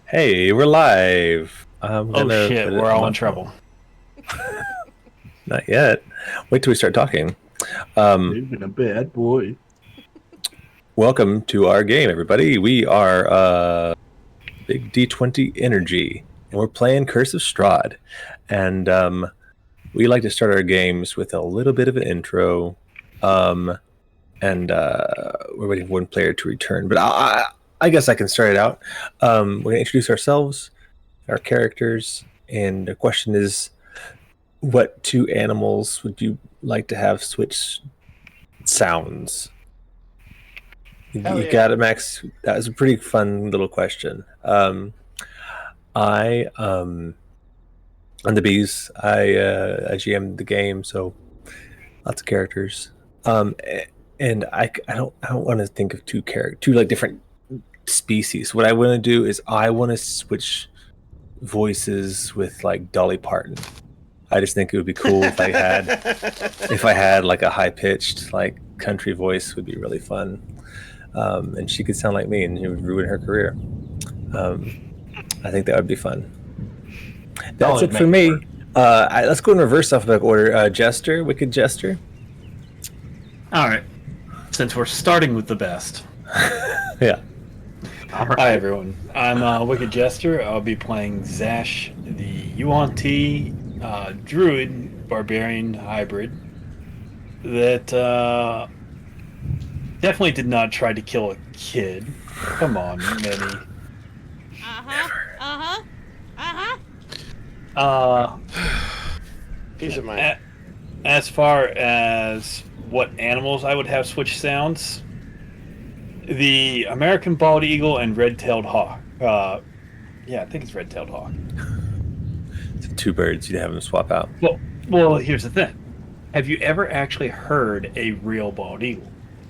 Hey, we're live. I'm Oh gonna shit, put it we're on all my in phone. trouble. Not yet. Wait till we start talking. Um, You've been a bad boy. Welcome to our game, everybody. We are Big D20 Energy, and we're playing Curse of Strahd. And we like to start our games with a little bit of an intro. And we're waiting for one player to return. But I guess I can start it out. We're going to introduce ourselves, our characters, and the question is, what two animals would you like to have switch sounds? Hell You yeah. got it, Max. That was a pretty fun little question. I'm on the bees. I GM the game, so lots of characters. And I don't want to think of two like different species. What I want to do is I want to switch voices with like Dolly Parton. I just think it would be cool if I had like a high pitched like country voice would be really fun, and she could sound like me, and it would ruin her career. I think that would be fun. That's Solid it for make it me. work. Let's go in reverse alphabetical order. Jester, Wicked Jester. All right. Since we're starting with the best. Yeah. Hi everyone. I'm Wicked Jester. I'll be playing Zash, the Yuan-Ti Druid Barbarian hybrid that definitely did not try to kill a kid. Come on, Minnie. Uh-huh. Uh-huh. Uh-huh. Uh, Piece of mind. as far as what animals I would have switch sounds, the American bald eagle and red-tailed hawk. Yeah, I think it's red-tailed hawk. So two birds, you'd have them swap out. Well, here's the thing. Have you ever actually heard a real bald eagle?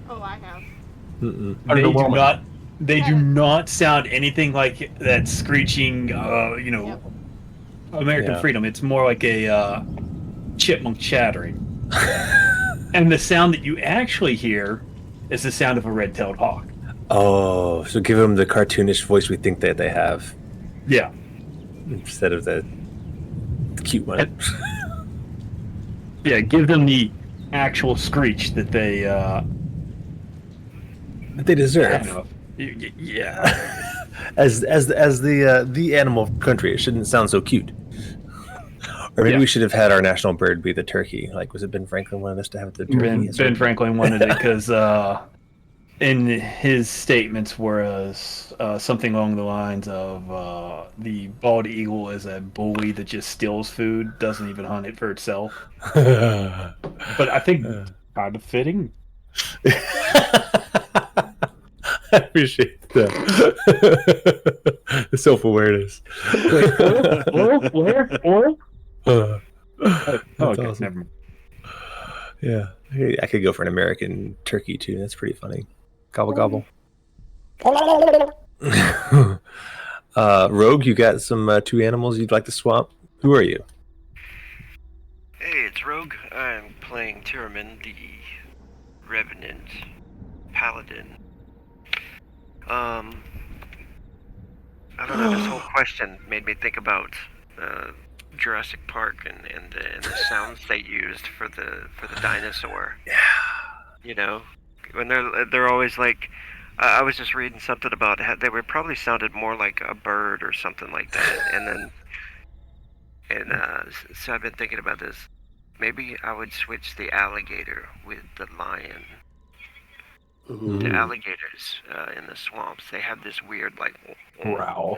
Oh, I have. Mm-mm. They do Underwhelming. not. They do not sound anything like that screeching. Yep. American Yeah. freedom. It's more like a chipmunk chattering. And the sound that you actually hear is the sound of a red-tailed hawk. Oh, so give them the cartoonish voice we think that they have Yeah. instead of the cute one. Yeah, give them the actual screech that they That they deserve. Yeah. as the animal of the country, it shouldn't sound so cute. Or maybe Yeah. we should have had our national bird be the turkey. Like, was it Ben Franklin wanted us to have the turkey? Ben Franklin wanted it because in his statements was something along the lines of the bald eagle is a bully that just steals food, doesn't even hunt it for itself. But I think kind of fitting. I appreciate that. The self-awareness. Oil? That's Okay, awesome. never mind. Yeah, I could go for an American turkey too. That's pretty funny. Gobble gobble. Rogue, you got some two animals you'd like to swap? Who are you? Hey, it's Rogue. I'm playing Tyraman, the Revenant Paladin. I don't know, this whole question made me think about Jurassic Park and the sounds they used for the dinosaur. Yeah. You know, when they're always like, I was just reading something about how they were probably sounded more like a bird or something like that, so I've been thinking about this. Maybe I would switch the alligator with the lion. Ooh. The alligators in the swamps, they have this weird like Growl.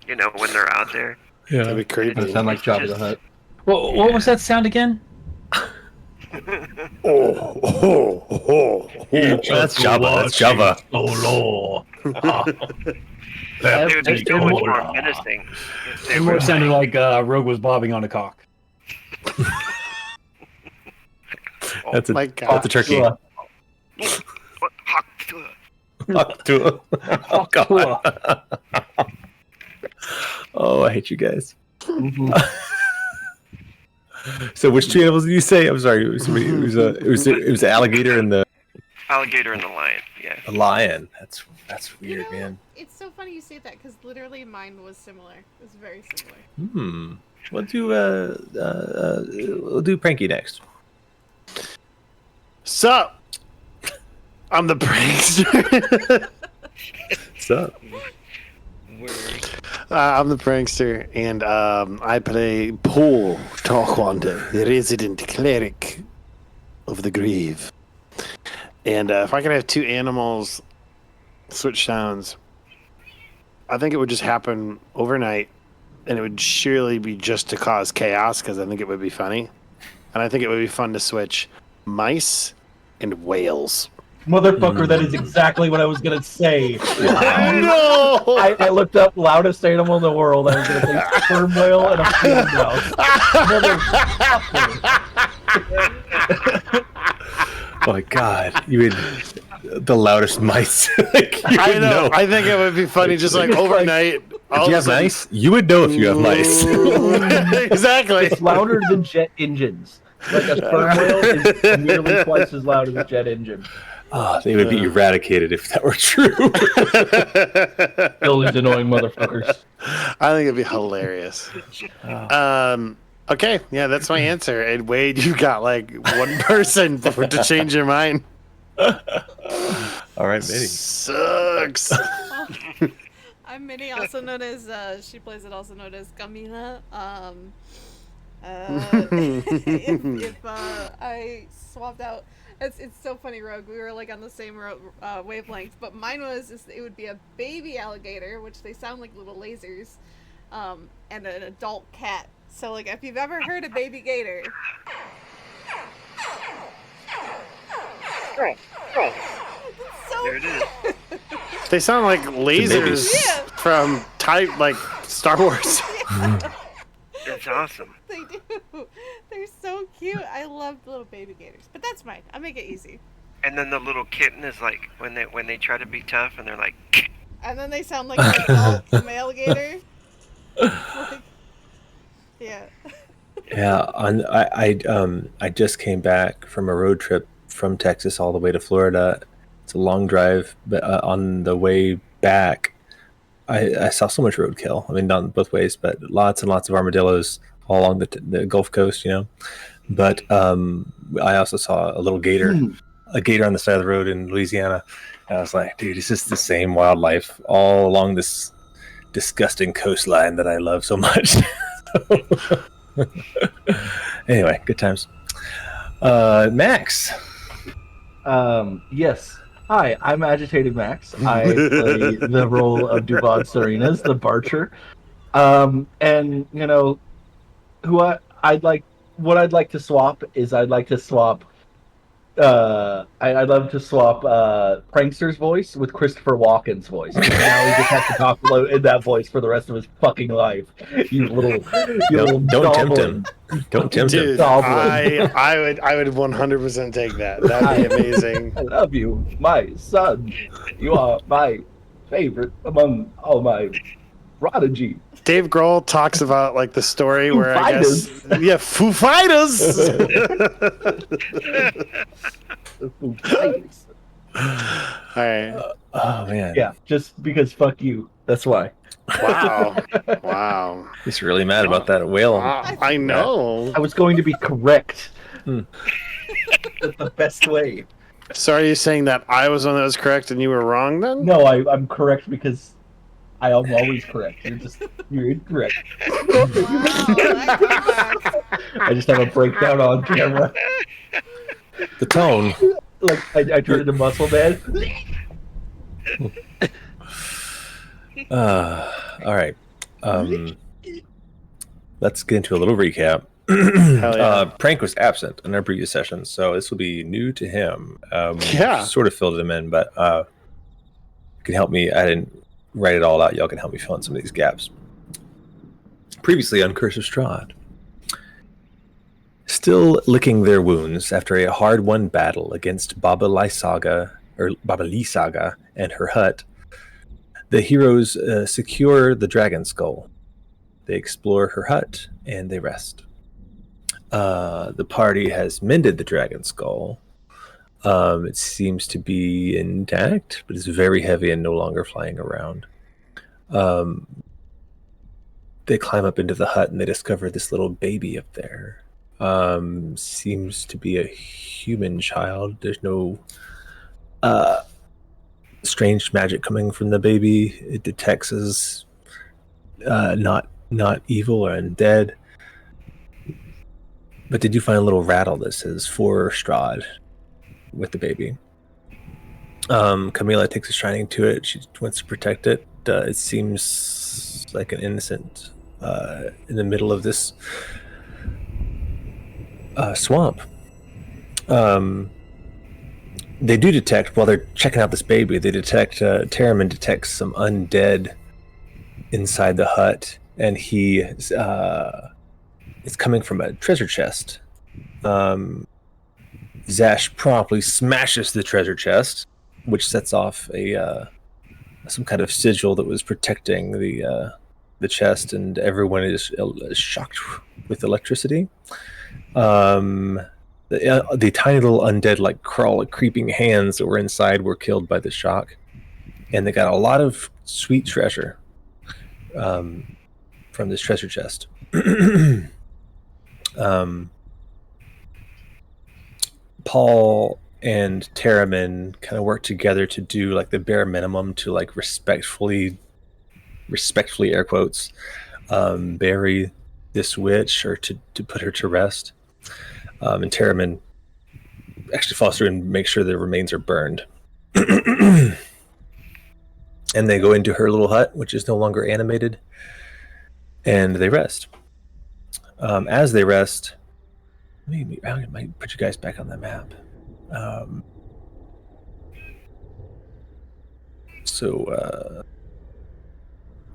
you know, when they're out there. That'd be creepy. It's Sound like Jabba the just- Hutt. Well, what was that sound again? That's Java. That's Java. Oh, They would be so much more It menacing if they more were sounded like Rogue was bobbing on a cock. That's a my that's a turkey. What? Oh god. Oh, I hate you guys. So, which two animals did you say? I'm sorry. It was the alligator and the Alligator and the lion. Yeah. lion. That's weird, You know, man. It's so funny you say that because literally mine was similar. It was very similar. We'll do Pranky next. Sup? I'm the prankster. Sup? I'm the prankster, and I play Paul Torquander, the resident cleric of the Grieve. And if I could have two animals switch sounds, I think it would just happen overnight, and it would surely be just to cause chaos, because I think it would be funny. And I think it would be fun to switch mice and whales. Motherfucker, that is exactly what I was going to say. No! I looked up loudest animal in the world. I was going to say sperm whale and a field mouse. Motherfucker. Oh my god, you would the loudest mice. Like, I know. I think it would be funny, just like overnight. If you have mice, you would know if you have mice. Exactly. It's louder than jet engines. Like a sperm whale is nearly twice as loud as a jet engine. Oh, they would be eradicated if that were true. Still these annoying motherfuckers. I think it'd be hilarious. Okay, yeah, that's my answer. And Wade, you got like one person to change your mind. All right, Minnie. Sucks. I'm Minnie, also known as she plays it also known as Camila. If I swapped out, it's so funny, Rogue. We were like on the same wavelength, but mine was it would be a baby alligator, which they sound like little lasers, and an adult cat. So like if you've ever heard a baby gator. So There it is. They sound like lasers Yeah. from like Star Wars. That's awesome. They do. They're so cute. I love little baby gators. But that's mine. I'll make it easy. And then the little kitten is like when they try to be tough and they're like. And then they sound like an adult male gator. Like, yeah. Yeah, I just came back from a road trip from Texas all the way to Florida. It's a long drive, but on the way back, I saw so much roadkill. I mean, not both ways, but lots and lots of armadillos all along the Gulf Coast, you know. But I also saw a little gator, a gator on the side of the road in Louisiana. And I was like, dude, it's just the same wildlife all along this disgusting coastline that I love so much. Anyway, good times. Max. Yes. Hi, I'm Agitated Max. I play the role of Duvod Serenas, the Barcher. And you know, what I'd like to swap is I'd love to swap Prankster's voice with Christopher Walken's voice. Now he just has to talk in that voice for the rest of his fucking life. You little Don't tempt him. Don't tempt him. Dude, I would 100% take that. That'd be amazing. I love you, my son. You are my favorite among all my prodigy. Dave Grohl talks about like the story where I guess Foo Fighters. Foo Fighters. All right. Oh man. Yeah, just because fuck you. That's why. Wow. He's really mad about that whale. I know. I was going to be correct. That's the best way. So are you saying that I was one that was correct and you were wrong then? No, I'm correct because I am always correct. You're incorrect. Wow, that comeback. I just have a breakdown on camera. The tone. Like I turned into Muscle Man. All right. Let's get into a little recap. Hell yeah. Prank was absent in our previous session, so this will be new to him. Yeah. Sort of filled him in, but you can help me. I didn't write it all out. Y'all can help me fill in some of these gaps. Previously on Curse of Strahd. Still licking their wounds after a hard-won battle against Baba Lysaga and her hut, the heroes secure the dragon skull. They explore her hut and they rest. The party has mended the dragon skull. It seems to be intact, but it's very heavy and no longer flying around. Um, they climb up into the hut and they discover this little baby up there. Seems to be a human child. There's no strange magic coming from the baby. It detects as not evil or undead. But they do find a little rattle that says for Strahd with the baby. Camila takes a shining to it. She wants to protect it. It seems like an innocent in the middle of this swamp. They do detect, while they're checking out this baby, they detect, Terraman detects some undead inside the hut, and he is coming from a treasure chest. Zash promptly smashes the treasure chest, which sets off some kind of sigil that was protecting the chest, and everyone is shocked with electricity. The tiny little undead, like creeping hands that were inside were killed by the shock, and they got a lot of sweet treasure from this treasure chest. Paul and Terraman kind of work together to do like the bare minimum to like respectfully air quotes bury this witch, or to put her to rest. And Terraman actually follows through and makes sure the remains are burned. And they go into her little hut, which is no longer animated, and they rest. As they rest, I might put you guys back on the map. So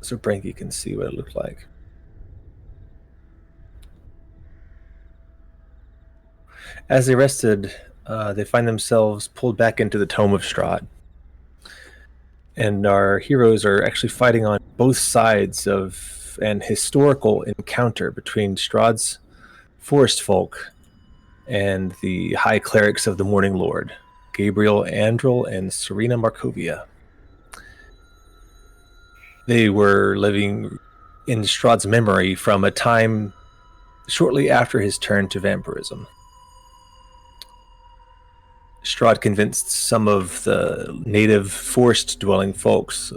Branky can see what it looked like. As they rested, they find themselves pulled back into the Tome of Strahd. And our heroes are actually fighting on both sides of an historical encounter between Strahd's forest folk and the high clerics of the Morning Lord, Gabriel Andrel and Serena Markovia. They were living in Strahd's memory from a time shortly after his turn to vampirism. Strahd convinced some of the native forest-dwelling folks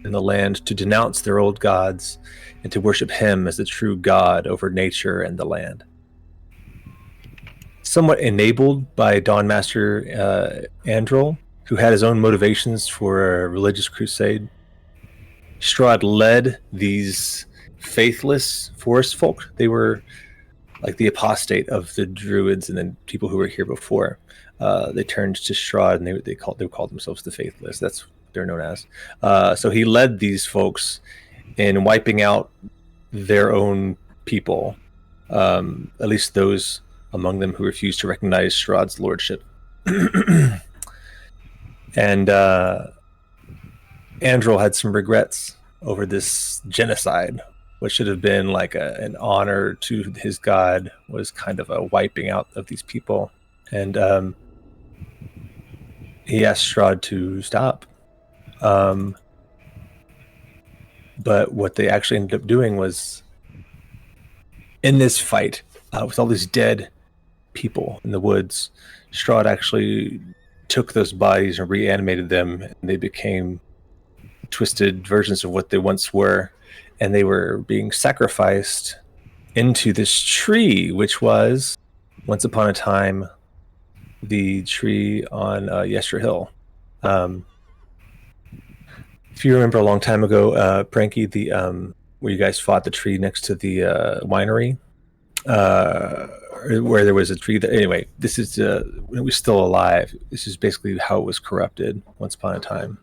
in the land to denounce their old gods and to worship him as the true god over nature and the land. Somewhat enabled by Dawnmaster Andrel, who had his own motivations for a religious crusade, Strahd led these faithless forest folk. They were like the apostate of the druids and then people who were here before. They turned to Strahd and they called themselves the Faithless. That's what they're known as. So he led these folks in wiping out their own people, at least those among them who refused to recognize Strahd's lordship. And Andrel had some regrets over this genocide. What should have been like an honor to his god was kind of a wiping out of these people. And he asked Strahd to stop. But what they actually ended up doing was, in this fight, with all these dead people in the woods, Strahd actually took those bodies and reanimated them, and they became twisted versions of what they once were, and they were being sacrificed into this tree, which was, once upon a time, the tree on Yester Hill. If you remember a long time ago, Pranky, the where you guys fought the tree next to the winery, where there was a tree that, anyway, this is when it was still alive. This is basically how it was corrupted once upon a time.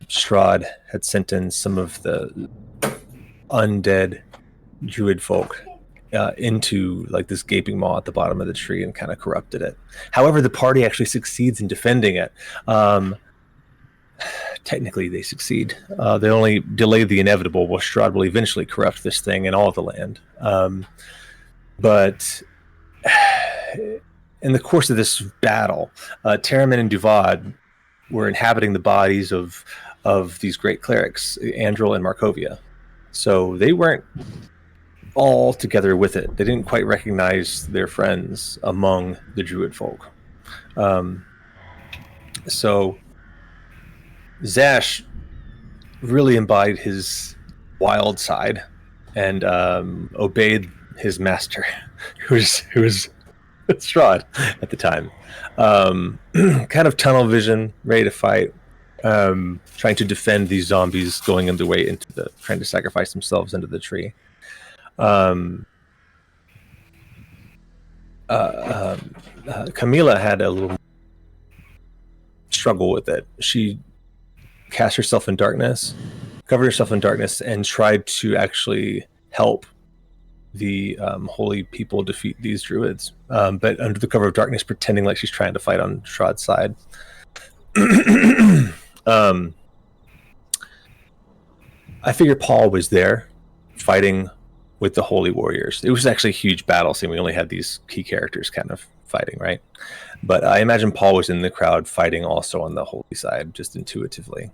Strahd had sent in some of the undead druid folk into like this gaping maw at the bottom of the tree and kind of corrupted it. However, the party actually succeeds in defending it. Technically, they succeed. They only delay the inevitable, while Strahd will eventually corrupt this thing and all of the land. But in the course of this battle, Terraman and Duvad were inhabiting the bodies of of these great clerics, Andril and Markovia. So they weren't all together with it. They didn't quite recognize their friends among the druid folk. So Zash really embodied his wild side and obeyed his master, who was Strahd at the time. Kind of tunnel vision, ready to fight, trying to defend these zombies going in the way into the, trying to sacrifice themselves into the tree. Camila had a little struggle with it. She cast herself in darkness, covered herself in darkness, and tried to actually help the holy people defeat these druids, but under the cover of darkness, pretending like she's trying to fight on Strahd's side. I figure Paul was there fighting with the holy warriors. It was actually a huge battle scene. We only had these key characters kind of fighting, right? But I imagine Paul was in the crowd fighting also on the holy side, just intuitively.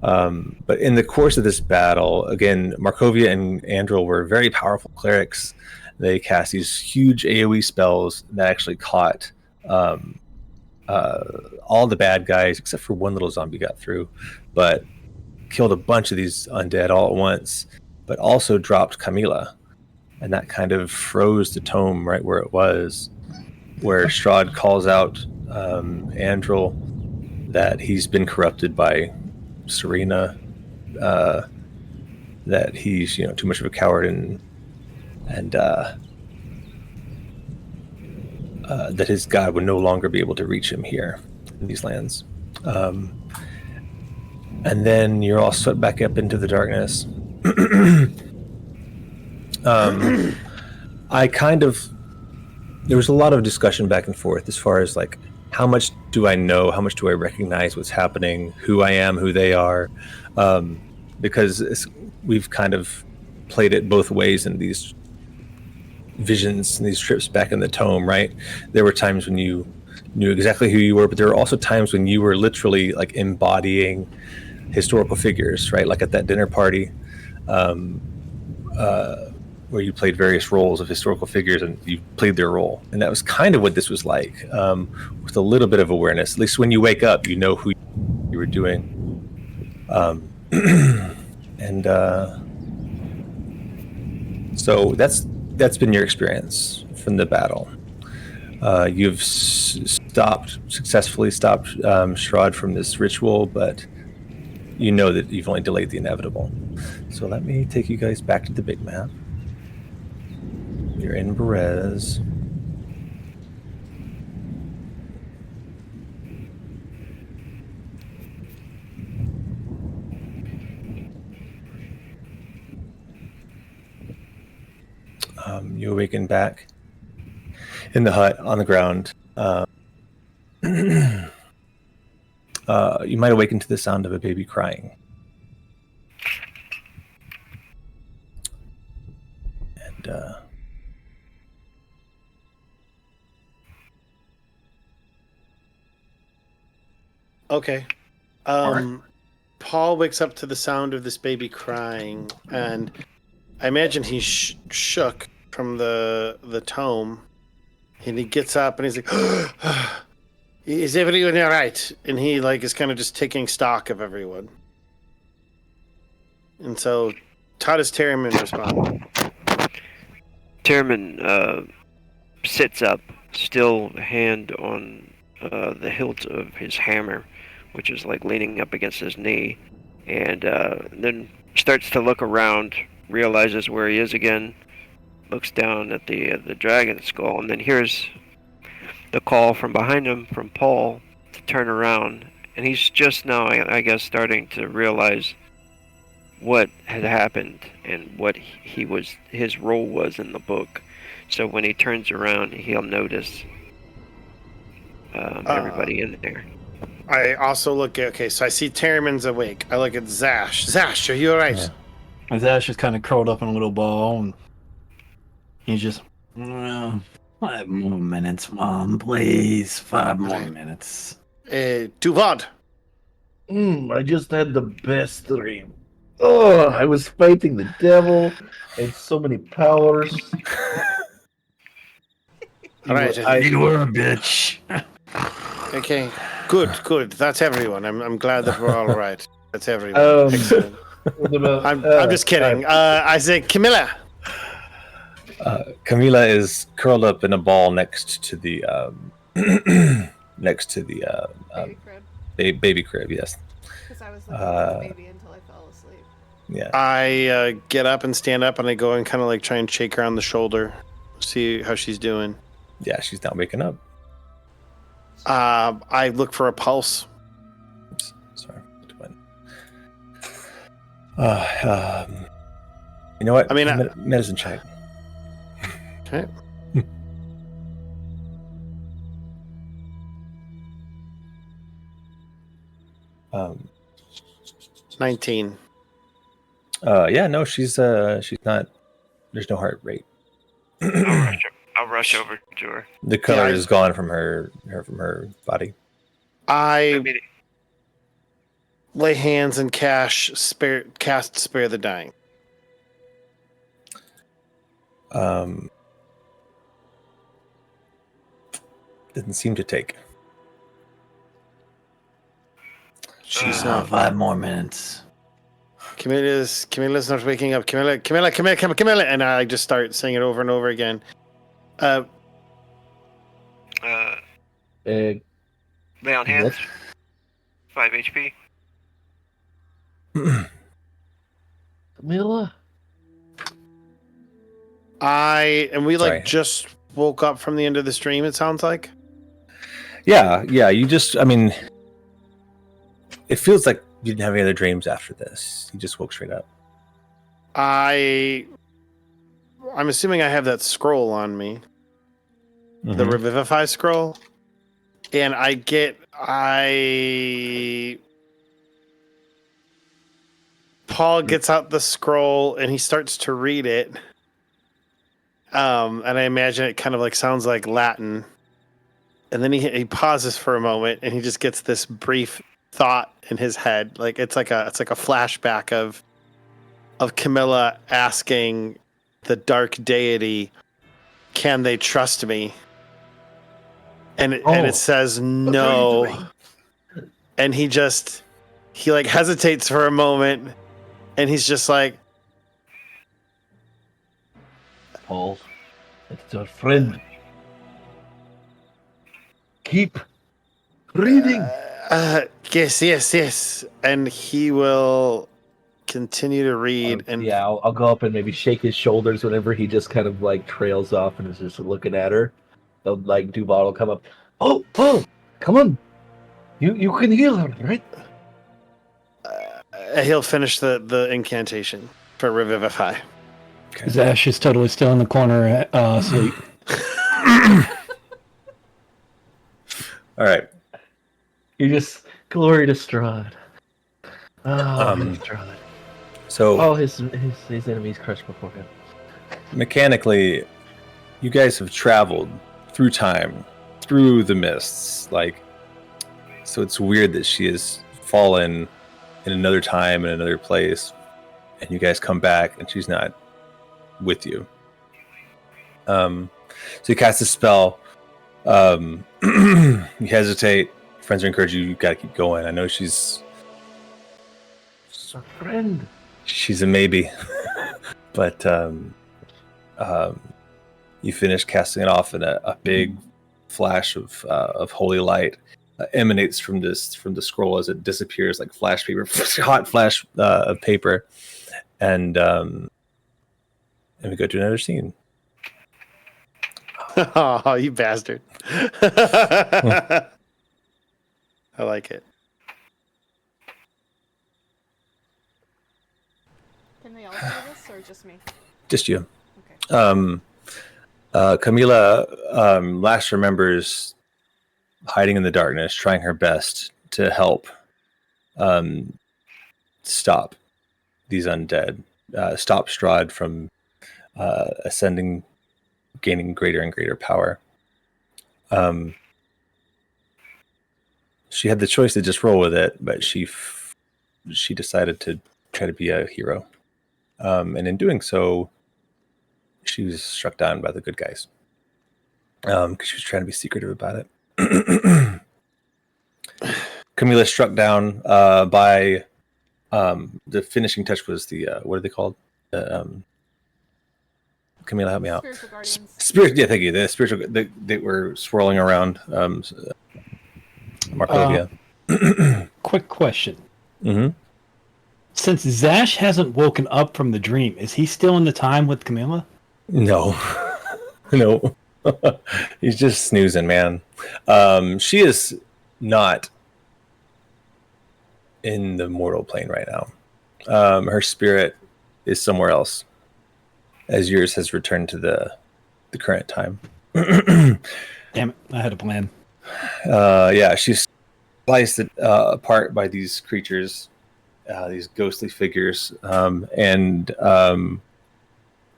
But in the course of this battle, again, Markovia and Andril were very powerful clerics. They cast these huge AoE spells that actually caught all the bad guys, except for one little zombie got through, but killed a bunch of these undead all at once, but also dropped Camila. And that kind of froze the tome right where it was, where Strahd calls out Andril that he's been corrupted by Ireena, that he's too much of a coward, and that his god would no longer be able to reach him here in these lands. And then you're all swept back up into the darkness. There was a lot of discussion back and forth as far as like, how much do I know? How much do I recognize what's happening? Who I am, who they are? Because we've kind of played it both ways in these visions and these trips back in the tome, right? There were times when you knew exactly who you were, but there were also times when you were literally like embodying historical figures, right? Like at that dinner party, where you played various roles of historical figures and you played their role. And that was kind of what this was like, with a little bit of awareness. At least when you wake up, you know who you were doing. So that's been your experience from the battle. You've successfully stopped Strahd from this ritual, but you know that you've only delayed the inevitable. So let me take you guys back to the big map. You're in Berez. You awaken back in the hut on the ground. You might awaken to the sound of a baby crying. And okay. Paul wakes up to the sound of this baby crying, and I imagine he's shook from the tome, and he gets up and he's like, "Is everyone all right?" And he is kind of just taking stock of everyone. And so, how does Terriman respond? Terriman sits up, still hand on the hilt of his hammer, which is leaning up against his knee, and then starts to look around, realizes where he is again, looks down at the dragon skull, and then hears the call from behind him from Paul to turn around, and he's just now, I guess, starting to realize what had happened and what his role was in the book. So when he turns around, he'll notice everybody in there. I also look at, so I see Terriman's awake. I look at Zash. Zash, are you alright? Yeah. And Zash is kind of curled up in a little ball, and he's just, 5 more minutes, Mom, please. 5 more minutes. Duvad, I just had the best dream. Oh, I was fighting the devil. I had so many powers. All right. You were a bitch. Okay. Good. That's everyone. I'm glad that we're all right. That's everyone. Um, Excellent. What about, I'm just kidding. I say, Camilla. Camila is curled up in a ball next to the next to the Baby crib. baby crib. Yes. Because I was looking at the baby until I fell asleep. Yeah. I get up and stand up, and I go and kind of like try and shake her on the shoulder, see how she's doing. Yeah. She's not waking up. I look for a pulse. Oops, sorry. You know what? I mean, medicine check. Okay. Um, 19. yeah, no, she's not. There's no heart rate. I'll rush over to her. The color Yeah, is gone from her body. I mean, lay hands and cast spare the dying. Didn't seem to take. She's not. 5 more minutes. Camilla's not waking up. Camilla, and I just start saying it over and over again. lay on hands. what? 5 HP. Camila? We like Sorry. just woke up from the end of the stream. It sounds like. Yeah. You just. I mean, it feels like you didn't have any other dreams after this. You just woke straight up. I'm assuming I have that scroll on me, the Mhm. Revivify scroll, and Paul gets out the scroll and he starts to read it. And I imagine it kind of like sounds like Latin. And then he pauses for a moment and he just gets this brief thought in his head. Like it's like a flashback of Camilla asking the dark deity, "Can they trust me?" And it says no. And he like hesitates for a moment and he's just like, Paul, it's your friend. Keep reading. yes. And he will continue to read. And Yeah, I'll go up and maybe shake his shoulders whenever he just kind of like trails off and is just looking at her. They'll like Duval will come up. Oh, come on. You can heal her, right? he'll finish the incantation for Revivify. Zash is totally still in the corner asleep. All right. You just glory to Strahd. Strahd. So All his enemies crushed before him. mechanically, you guys have traveled through time, through the mists. Like, so it's weird that she has fallen in another time, in another place, and you guys come back and she's not with you. So you cast a spell. You hesitate. Friends are encouraging you. You gotta keep going. I know she's A friend. a maybe, but you finish casting it off, and a big flash of holy light emanates from the scroll as it disappears like flash paper, hot flash of paper, and we go to another scene. Oh, you bastard. I like it. Can they all see this or just me? Just you. Okay. Camila last remembers hiding in the darkness, trying her best to help stop these undead, stop Strahd from ascending, gaining greater and greater power. she had the choice to just roll with it, but she decided to try to be a hero. And in doing so, she was struck down by the good guys. Because she was trying to be secretive about it. Camila struck down by the finishing touch was the what are they called? Camila, help me out. Spiritual guardians. Spirit, yeah, thank you. The spiritual they were swirling around Markovia. Quick question. Mm-hmm. Since Zash hasn't woken up from the dream, is he still in the time with Camila? No, no, he's just snoozing, man. She is not in the mortal plane right now. Her spirit is somewhere else, as yours has returned to the current time. Damn it! I had a plan. Yeah, she's sliced apart by these creatures, these ghostly figures, and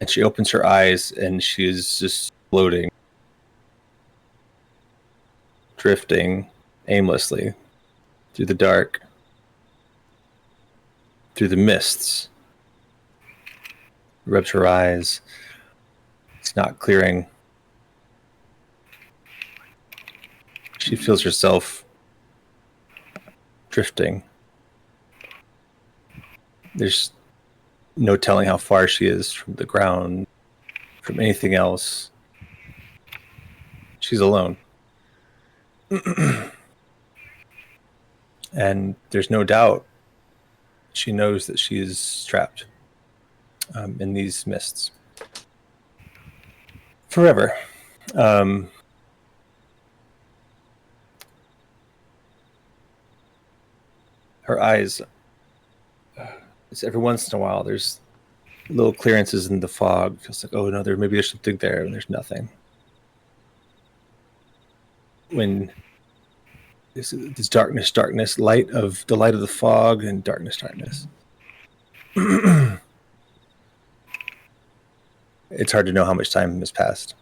she opens her eyes, and she is just floating, drifting aimlessly through the dark, through the mists. Rubs her eyes. It's not clearing. She feels herself drifting. There's no telling how far she is from the ground, from anything else. She's alone. And there's no doubt she knows that she is trapped in these mists. Forever. Her eyes, it's every once in a while, there's little clearances in the fog. It feels like, oh no, maybe there's something there, and there's nothing. When this darkness, light of the fog, and darkness. It's hard to know how much time has passed,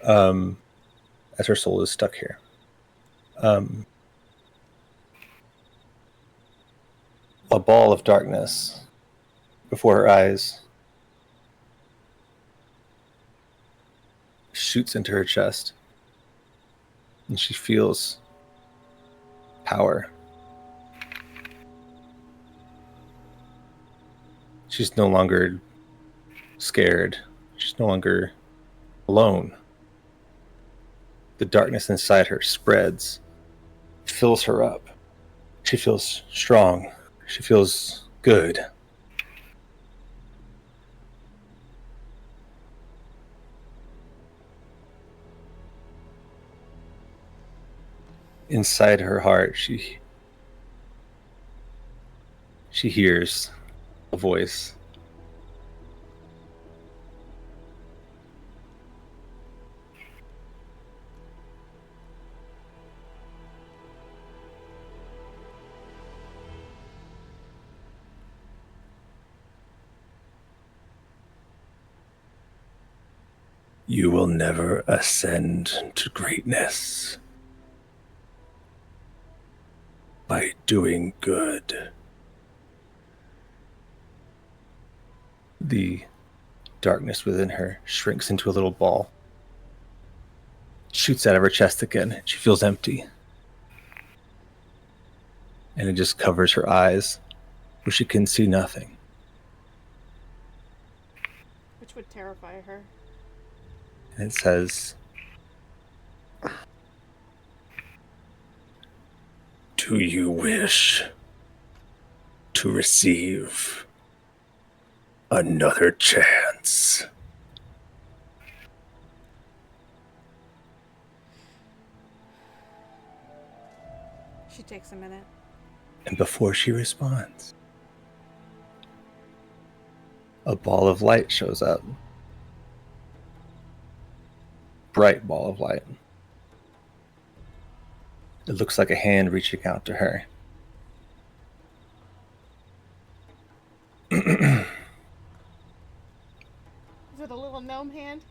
as her soul is stuck here. A ball of darkness before her eyes shoots into her chest, and she feels power. She's no longer scared. She's no longer alone. The darkness inside her spreads, fills her up. She feels strong. She feels good. Inside her heart, she hears a voice. You will never ascend to greatness by doing good. The darkness within her shrinks into a little ball, shoots out of her chest again. She feels empty. And it just covers her eyes, where she can see nothing. Which would terrify her. And it says, do you wish to receive another chance? She takes a minute. And before she responds, a ball of light shows up. Bright ball of light. It looks like a hand reaching out to her. Is it a little gnome hand?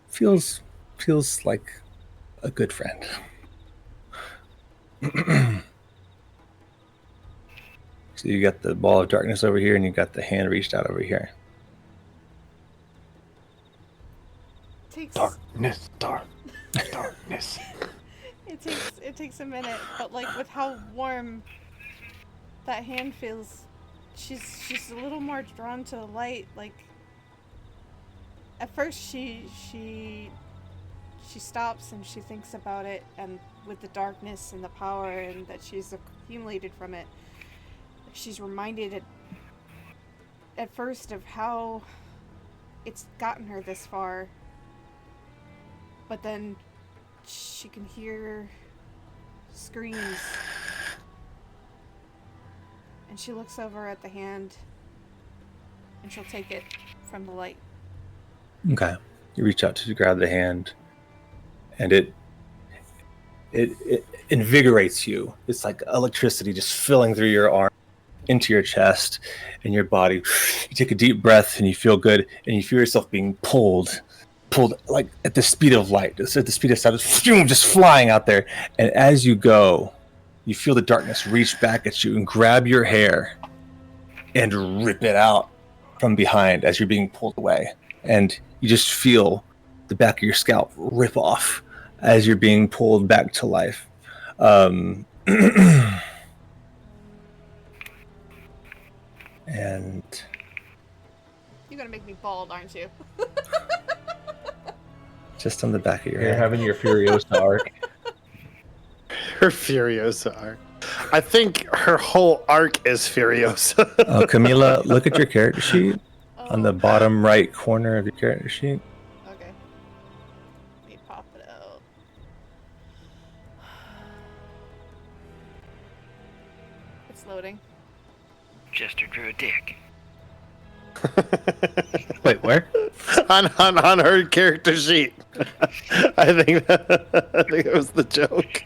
Feels like a good friend. So you got the ball of darkness over here, and you got the hand reached out over here. Darkness. It takes a minute, but like with how warm that hand feels, she's a little more drawn to the light. Like at first she stops and she thinks about it, and with the darkness and the power and that she's accumulated from it, she's reminded at first of how it's gotten her this far. But then she can hear screams. And she looks over at the hand and she'll take it from the light. Okay. You reach out to grab the hand, and it invigorates you. It's like electricity just filling through your arm, into your chest and your body. You take a deep breath and you feel good, and you feel yourself being pulled like at the speed of light. It's at the speed of sound, just flying out there. And as you go, you feel the darkness reach back at you and grab your hair and rip it out from behind as you're being pulled away. And you just feel the back of your scalp rip off as you're being pulled back to life. And You're gonna make me bald, aren't you? just on the back of your You're head. having your Furiosa arc. Her Furiosa arc. I think her whole arc is Furiosa. Camila, look at your character sheet on the Oh, bottom right corner of your character sheet. okay. Let me pop it out. It's loading. Jester drew a dick. Wait, where? on her character sheet. I think it was the joke.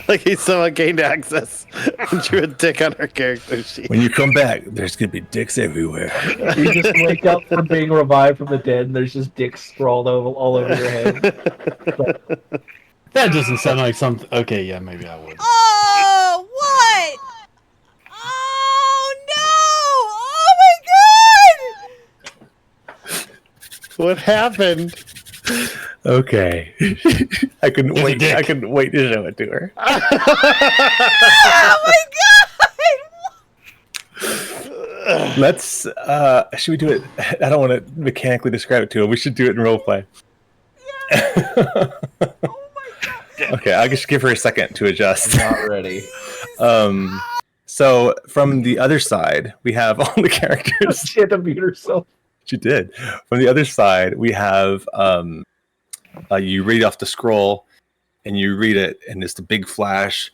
Like he somehow gained access and drew a dick on her character sheet. When you come back, there's gonna be dicks everywhere. You just wake up from being revived from the dead, and there's just dicks sprawled all over your head. That doesn't sound like something. Okay, yeah, maybe I would. Oh, what? Oh no! Oh my god! What happened? Okay. I couldn't There's a wait. dick. I couldn't wait to show it to her. Oh my god! Let's. Should we do it? I don't want to mechanically describe it to her. We should do it in roleplay. Oh my god! Okay, I'll just give her a second to adjust. Not ready. So from the other side, we have all the characters. She had to mute herself. She did. From the other side, we have you read off the scroll, and you read it, and it's the big flash,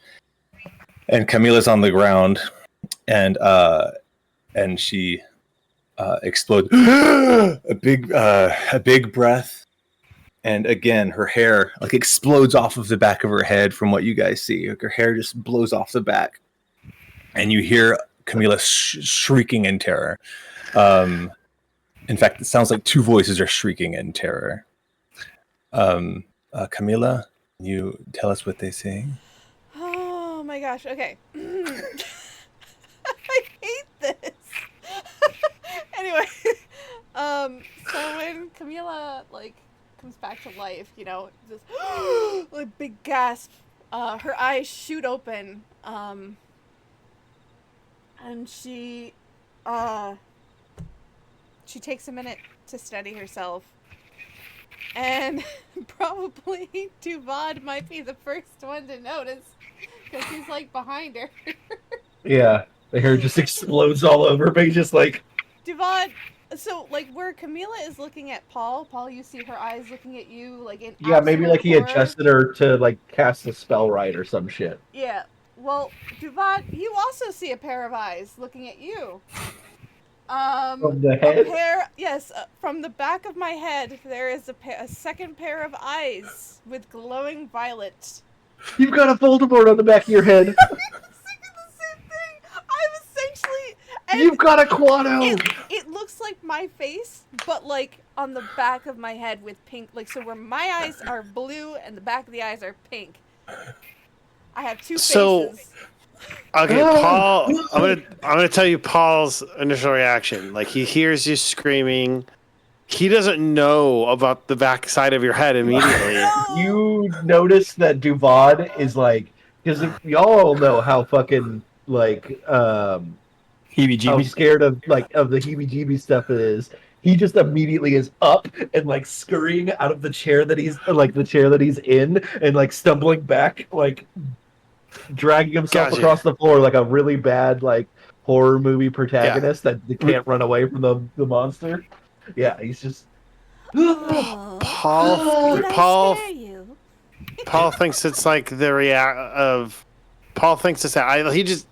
and Camila's on the ground, and she explodes a big breath, and again her hair like explodes off of the back of her head. From what you guys see, like her hair just blows off the back, and you hear Camila shrieking in terror. In fact, it sounds like two voices are shrieking in terror. Camila, you tell us what they say. Oh my gosh, okay. I hate this. Anyway, so when Camila like comes back to life, you know, just like big gasp, her eyes shoot open, and she takes a minute to steady herself. And probably Duvad might be the first one to notice, because he's like behind her. Yeah, the hair just explodes all over me, just like. Duvad, so like where Camila is looking at Paul, you see her eyes looking at you like in Yeah, maybe absolute like he horror. adjusted her to like cast a spell right or some shit. Yeah, well, Duvad, you also see a pair of eyes looking at you. From the head? Yes, from the back of my head, there is a second pair of eyes with glowing violet. You've got a Voldemort on the back of your head. I'm thinking the same thing. I'm essentially. And You've got a Quado. it looks like my face, but like on the back of my head with pink. Like so, where my eyes are blue and the back of the eyes are pink. I have two So- faces. Okay, Paul. I'm gonna tell you Paul's initial reaction. Like he hears you screaming. He doesn't know about the back side of your head immediately. You notice that Duvad is like, because y'all know how fucking like how Heebie-jeebies. scared of the heebie-jeebie stuff it is. He just immediately is up and like scurrying out of the chair that he's in and like stumbling back, like dragging himself Gotcha. across the floor like a really bad like horror movie protagonist that can't run away from the monster. Yeah, he's just Oh, Paul. did I Paul. scare you? Paul thinks it's like the Paul thinks it's that. He just.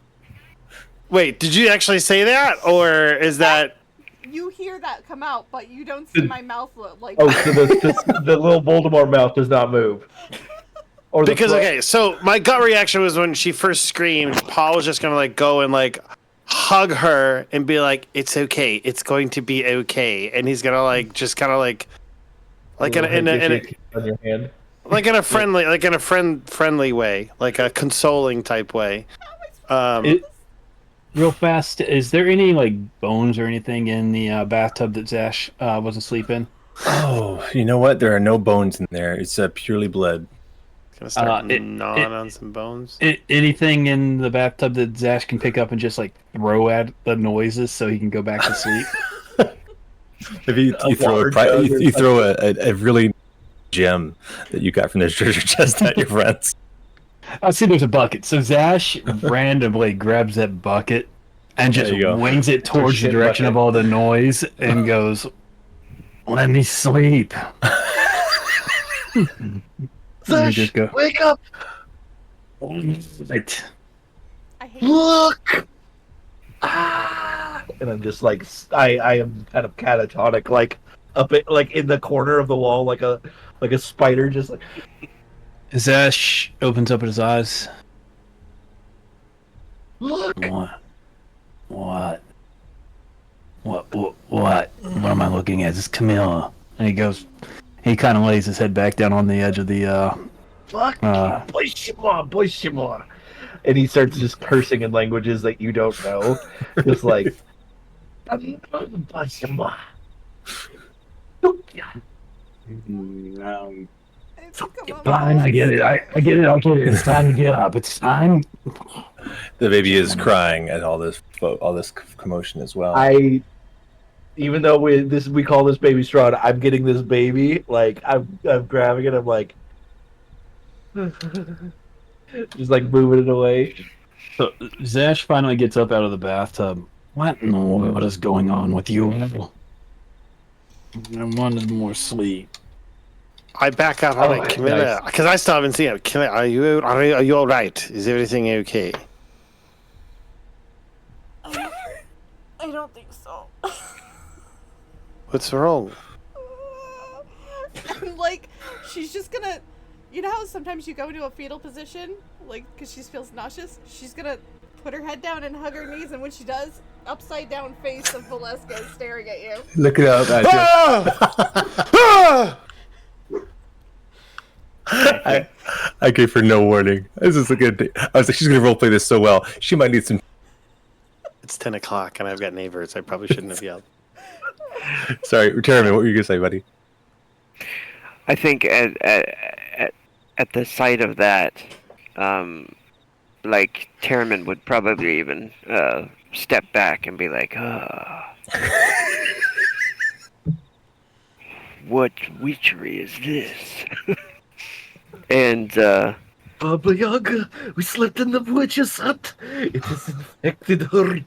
Wait, did you actually say that, or is that? You hear that come out, but you don't see my mouth like. oh, so the little Voldemort mouth does not move. Or Because okay, so my gut reaction was when she first screamed, Paul was just gonna like go and like hug her and be like, "It's okay, it's going to be okay," and he's gonna like just kind of like in on your hand. a friendly way, like a consoling type way. Real fast, is there any like bones or anything in the bathtub that Zash was asleep in? Oh, you know what? There are no bones in there. It's purely blood. Gonna start gnawing it- on some bones. Anything in the bathtub that Zash can pick up and just like throw at the noises so he can go back to sleep? If you throw a really gem that you got from the treasure chest at your friends. I see there's a bucket. So Zash randomly grabs that bucket and just There you go. wings it towards the shit direction bucket. of all the noise and goes, "Let me sleep." Zash, just go. wake up! Right. I hate. Look! Ah! And I'm just like I am kind of catatonic, like up like in the corner of the wall, like a spider, just like. Zash opens up his eyes. Look! What am I looking at? This is Camila. And he kind of lays his head back down on the edge of the, Fuck! Boy, Shimon! And he starts just cursing in languages that you don't know. Just like. Fine, I get it. I get it. Okay, it's time to get up. It's time. The baby is crying at all this commotion as well. Even though we call this baby Strahd, I'm getting this baby. Like I'm grabbing it. I'm like, just like moving it away. So Zash finally gets up out of the bathtub. What in the world? What is going on with you? I wanted more sleep. I back up. I'm like, Camila, because I still haven't seen it. Camila, are you all right? Is everything okay? I don't think so. What's wrong? I'm like, she's just gonna. You know how sometimes you go into a fetal position, like, because she feels nauseous? She's gonna put her head down and hug her knees, and when she does, upside down face of Valeska is staring at you. Look it up. I gave her no warning. This is a good thing. I was like, she's gonna roleplay this so well. She might need some. It's 10 o'clock and I've got neighbors. I probably shouldn't have yelled. Sorry, Jeremy, what were you gonna say, buddy? I think at the sight of that, like Terriman would probably even step back and be like, "What witchery is this?" And Baba Yaga, we slept in the witch's hut. It has infected her.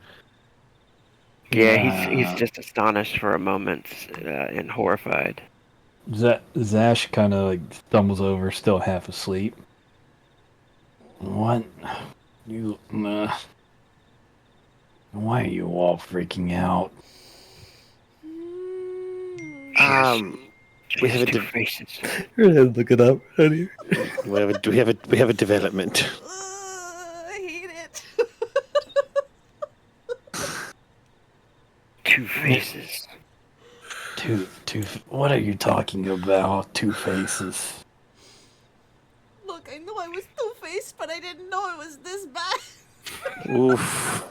yeah, he's just astonished for a moment and horrified. Zash kind of like stumbles over, still half asleep. What? Why are you all freaking out? We have two a faces. Look it up, honey. we have a development. I hate it. Two faces. Two. What are you talking about? Two faces. Look, I know I was two-faced, but I didn't know is this bad? Oof.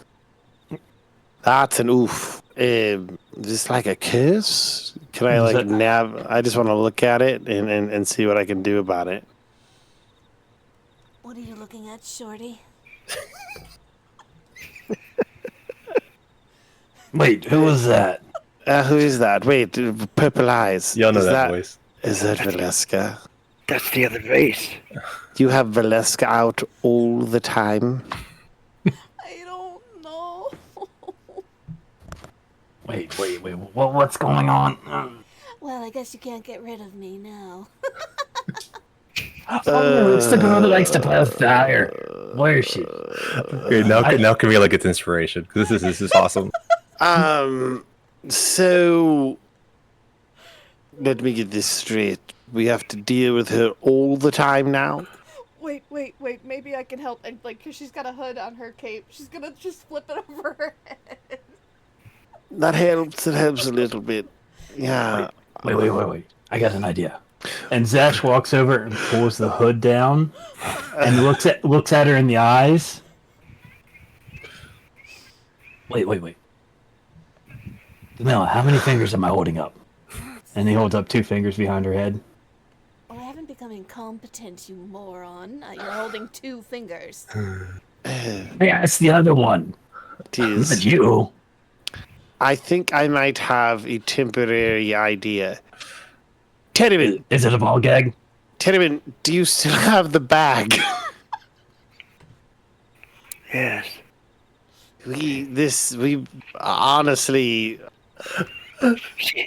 That's an oof. Just like a kiss? Can I Is like it- I just want to look at it and see what I can do about it. What are you looking at, Shorty? Wait, who was that? Who is that? Wait, purple eyes. Y'all know Is that voice. Is that Valeska? That's the other race. You have Valeska out all the time? I don't know. Wait. What's going on? Well, I guess you can't get rid of me now. It's the girl that likes to play with fire. Where is she? Okay, now Camila gets inspiration because this is awesome. So let me get this straight. We have to deal with her all the time now? Wait. Maybe I can help. And like, cause she's got a hood on her cape. She's gonna just flip it over her head. That helps. It helps a little bit. Yeah. Wait. I got an idea. And Zash walks over and pulls the hood down and looks at her in the eyes. Wait. Camila, how many fingers am I holding up? And he holds up 2 fingers behind her head. Oh, I haven't become incompetent, you moron. You're holding 2 fingers. Yeah, it's the other one. It is. Not you. I think I might have a temporary idea. Teddyman, Is it a ball gag? Teddyman, do you still have the bag? Yes. We honestly.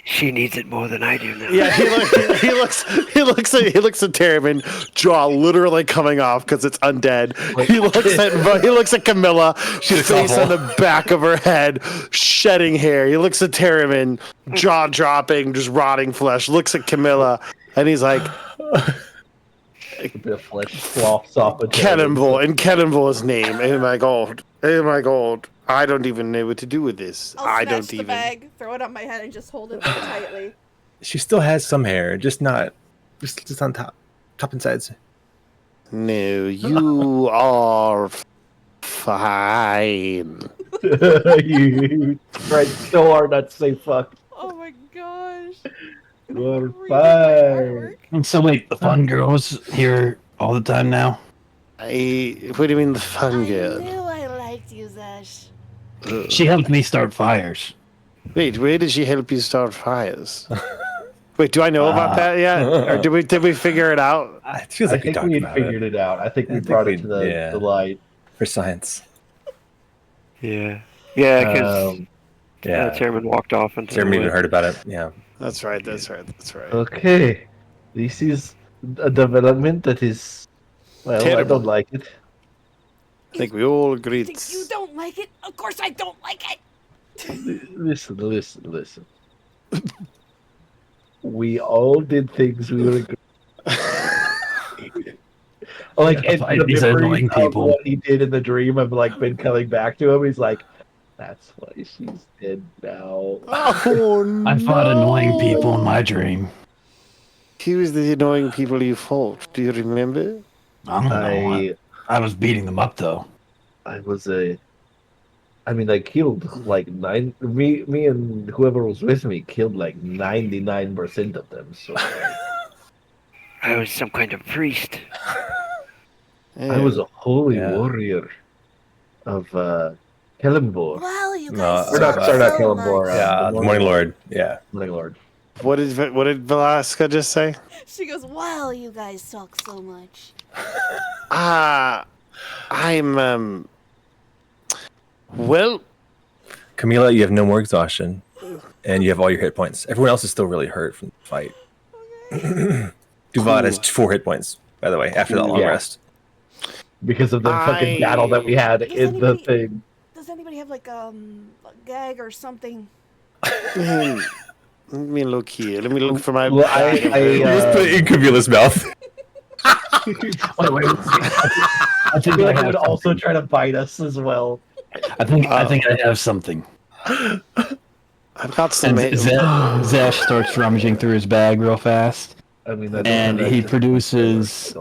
She needs it more than I do now. Yeah, he looks at Teddyman, jaw literally coming off because it's undead. He looks at Camilla, face on the back of her head, shedding hair. He looks at Teddyman, jaw dropping, just rotting flesh. Looks at Camilla, and he's like, A bit of flesh flops off. Cannonball, in Cannonball's name. Oh my god. I don't even know what to do with this. I'll I snatch don't the even. bag, throw it on my head, and just hold it tightly. She still has some hair, just on top and sides. No, you are fine. You tried so hard not to say fuck. Oh my gosh. You're Reading my fine. artwork. And so wait, the fun girl's here all the time now? What do you mean the fun I girl? knew I liked you, Zash. She helped me start fires. Wait, where did she help you start fires? Wait, do I know about that yet? Or did we figure it out? It feels like I think talked we had about figured it out. I think we brought it to the light. for science. Yeah. Yeah, because Yeah, Chairman walked off into Jeremy the even woods. heard about it. Yeah, That's right. Okay, this is a development that is. Well, I Terrible. don't like it. I think we all agreed. Think you don't like it? Of course I don't like it! Listen. We all did things we were. Like Yeah, in fight the these memories annoying of people. what he did in the dream, I've like been coming back to him. He's like, "That's why she's dead now." Oh no! I fought annoying people in my dream. Who was the annoying people you fought? Do you remember? I don't know. I was beating them up though. I was I killed like me and whoever was with me killed like 99% of them. So I was some kind of priest. I was a holy warrior of Kellenborg. Wow, you No, guys or talk not- so or not Kellenborg, much. yeah, the Morning Lord. Yeah, Morning Lord. What did Velasca just say? She goes, Wow, you guys talk so much. I'm well, Camila, you have no more exhaustion, and you have all your hit points. Everyone else is still really hurt from the fight. Duvad has 4 hit points, by the way, after that long Yeah. rest. Because of the fucking battle that we had Does in the anybody- thing. does anybody have like a gag or something? let me look here. Let me look for my. Well, You just put it in Camila's mouth. Wait. I I think feel I like he have would also something. try to bite us as well. I think I have something. I've got some. And Zash starts rummaging through his bag real fast, I mean, and he produces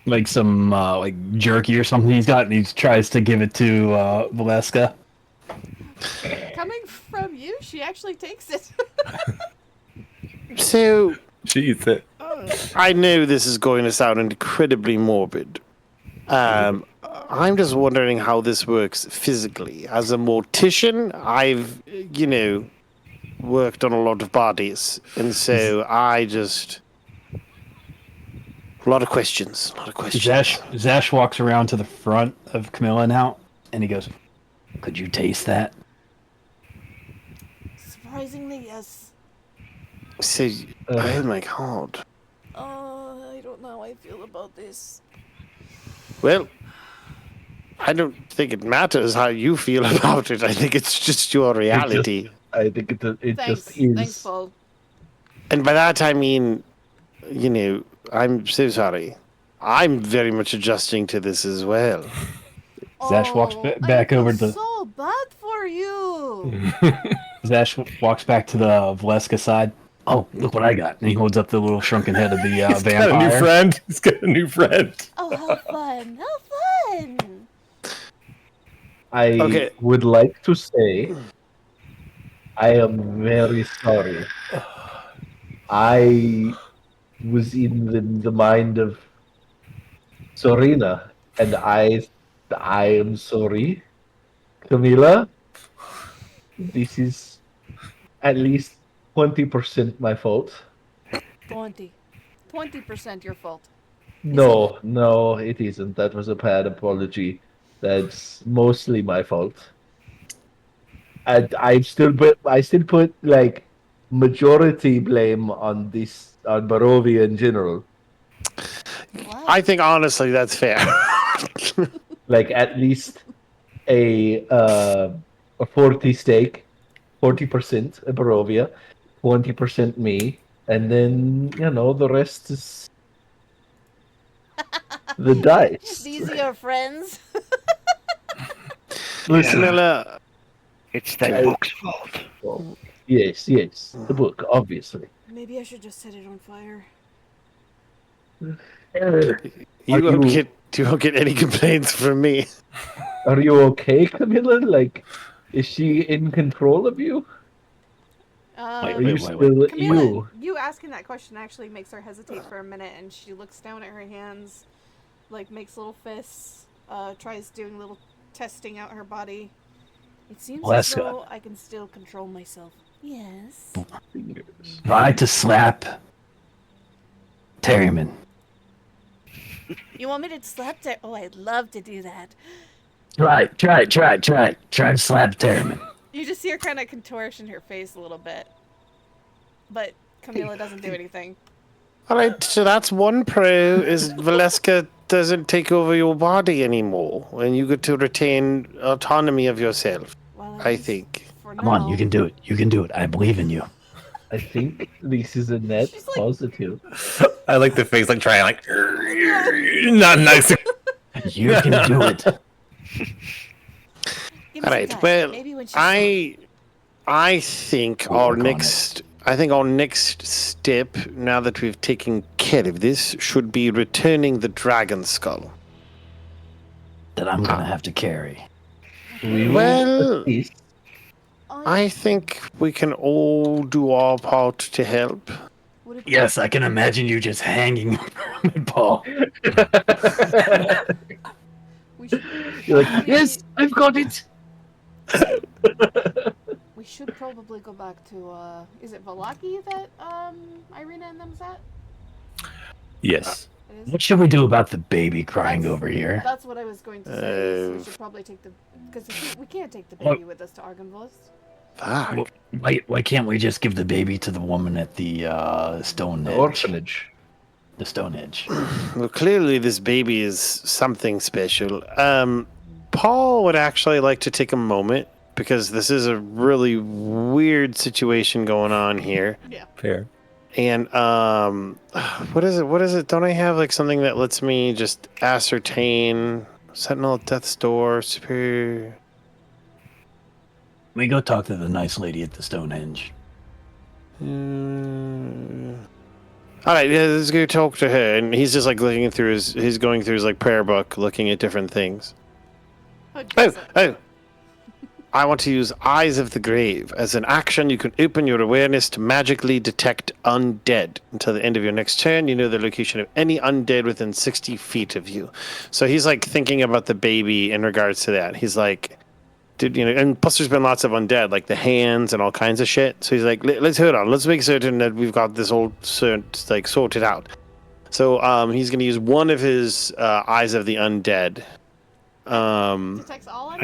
like some like jerky or something he's got, and he tries to give it to Valeska. Coming from you, she actually takes it. So, She eats it. I know this is going to sound incredibly morbid. I'm just wondering how this works physically. As a mortician, I've, worked on a lot of bodies, and so I just... A lot of questions. Zash walks around to the front of Camila now, and he goes, "Could you taste that?" Surprisingly, yes. So, oh my god. I don't know how I feel about this. Well, I don't think it matters how you feel about it. I think it's just your reality. I think it Thanks. just is. Thanks, Paul. And by that I mean, I'm so sorry. I'm very much adjusting to this as well. Zash walks back I over feel to so bad for you. Zash walks back to the Valeska side. Oh, look what I got! And he holds up the little shrunken head of the He's vampire. got a new friend. He's got a new friend. Oh, how fun! How fun! I would like to say I am very sorry. I was in the mind of Serena, and I am sorry, Camila. This is at least 20% my fault. 20% your fault. No, it isn't. That was a bad apology. That's mostly my fault. I still put like majority blame on Barovia in general. What? I think honestly that's fair. Like at least a 40 stake, 40% Barovia, 20% me, and then the rest is the dice. These are your friends? Listen, Camilla, It's that book's fault. well, yes, the book, obviously. Maybe I should just set it on fire. you won't get any complaints from me. Are you okay, Camilla? Like, is she in control of you? Are you still Camila, you asking that question actually makes her hesitate for a minute, and she looks down at her hands, like makes little fists, tries doing little testing out her body. It seems as though I can still control myself. Yes. Try to slap Terryman. You want me to slap there? Oh, I'd love to do that. Try to slap Terryman. You just see her kind of contortion her face a little bit, but Camila doesn't do anything. All right, so that's one pro is Valeska doesn't take over your body anymore, and you get to retain autonomy of yourself. Well, I think. Come on, you can do it. You can do it. I believe in you. I think this is a net positive. I like the face, like trying, like not nice. You can do it. All right. Well, I think our next step, now that we've taken care of this, should be returning the dragon skull. That I'm gonna have to carry. Well, I think we can all do our part to help. Yes, I can imagine you just hanging from it, Paul. You're like, yes, I've got it. We should probably go back to, is it Valaki that, Ireena and them's at? Yes. What should we do about the baby crying over here? That's what I was going to say. So we should probably take because we can't take the baby with us to Argynvost. Why can't we just give the baby to the woman at the Stonehenge? Orphanage. The Stonehenge. Well, clearly this baby is something special. Paul would actually like to take a moment because this is a really weird situation going on here. Yeah. Fair. And what is it? Don't I have like something that lets me just ascertain Sentinel at Death's Door, Superior? We go talk to the nice lady at the Stonehenge. All right, yeah, let's go talk to her. And he's just like looking through he's going through his like prayer book, looking at different things. Oh, Oh, Joseph. oh. I want to use Eyes of the Grave. As an action, you can open your awareness to magically detect undead. Until the end of your next turn, you know the location of any undead within 60 feet of you. So he's like thinking about the baby in regards to that. He's like, dude, you know, and plus there's been lots of undead, like the hands and all kinds of shit. So he's like, let's hold on, let's make certain that we've got this all sorted out. So he's going to use one of his Eyes of the Undead. Detects all on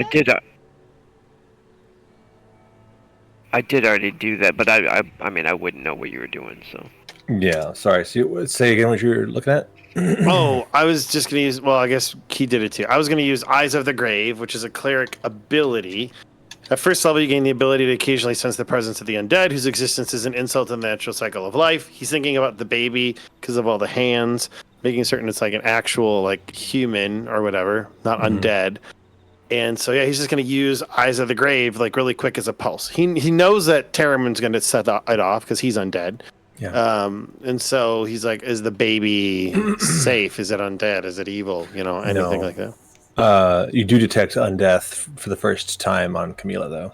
I did already do that, but I mean, I wouldn't know what you were doing, so. Yeah, sorry. So say again what you're looking at. Oh, I was just going to use, well, I guess he did it too. I was going to use Eyes of the Grave, which is a cleric ability. At first level, you gain the ability to occasionally sense the presence of the undead, whose existence is an insult to the natural cycle of life. He's thinking about the baby because of all the hands, making certain it's like an actual like human or whatever, not undead. And so yeah, he's just going to use Eyes of the Grave like really quick as a pulse. He knows that Terramon's going to set it off because he's undead. Yeah. And so he's like, is the baby safe? Is it undead? Is it evil? You know, anything like that. You do detect undeath for the first time on Camila, though.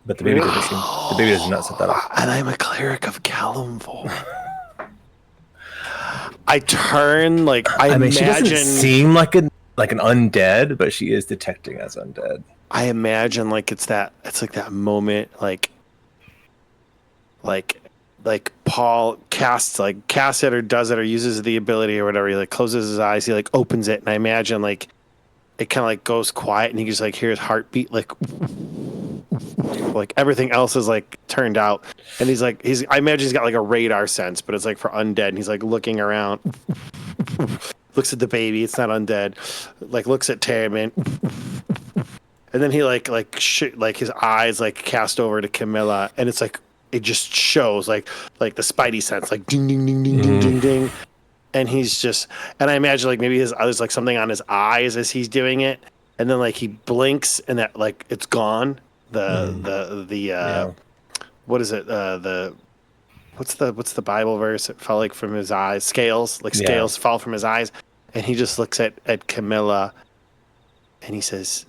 But the baby does not set that off. And I'm a cleric of Kalimvor. I turn like I mean, she doesn't seem like an undead, but she is detecting as undead. I imagine like it's like that moment like Paul casts it or does it or uses the ability or whatever. He like closes his eyes, he like opens it, and I imagine like it kind of like goes quiet, and he just like hears heartbeat like everything else is like turned out, and I imagine he's got like a radar sense, but it's like for undead, and he's like looking around, looks at the baby, it's not undead, like looks at Terramin, and then he like his eyes like cast over to Camila, and it's like it just shows like the spidey sense, like ding ding ding ding ding ding ding, and he's just, and I imagine like maybe there's like something on his eyes as he's doing it, and then like he blinks and that like it's gone. What is it? What's the Bible verse? It fell like from his eyes, scales fall from his eyes, and he just looks at Camilla, and he says,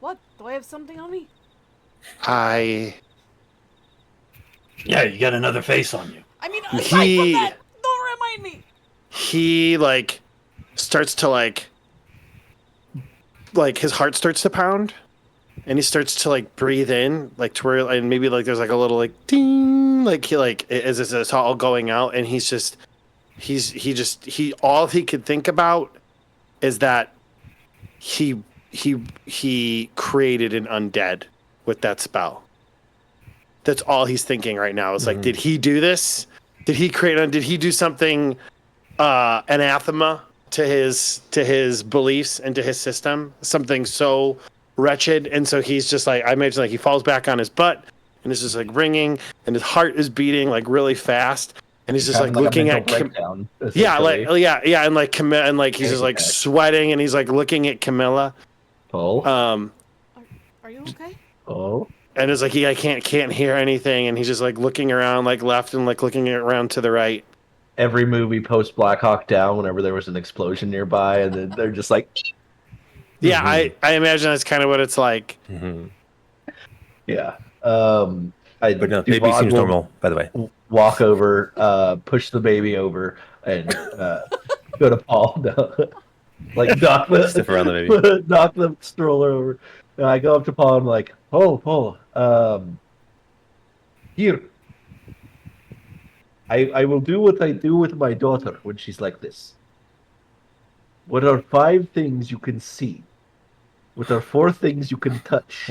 What? Do I have something on me? Yeah, you got another face on you. I mean, aside from that, don't remind me. He like starts to like his heart starts to pound, and he starts to like breathe in, like to where, and maybe like there's like a little like ding, like he like as it's all going out, and he all he could think about is that he created an undead with that spell. That's all he's thinking right now. It's like, did he do this? Did he do something anathema to his beliefs and to his system? Something so wretched. And so he's just like, I imagine like he falls back on his butt, and it's just like ringing, and his heart is beating like really fast. And he's just like looking at breakdown, and like Camilla, and like he's just like sweating, and he's like looking at Camilla. Oh. Are you okay? Oh. And it's like I can't hear anything, and he's just like looking around like left and like looking around to the right. Every movie post Black Hawk Down, whenever there was an explosion nearby, and then they're just like, yeah, I imagine that's kind of what it's like. Yeah. But no, baby seems normal, by the way. Walk over, push the baby over, and go to Paul. No. Like knock around the baby. Knock the stroller over. And I go up to Paul and I'm like, Paul, here. I will do what I do with my daughter when she's like this. What are 5 things you can see? What are 4 things you can touch?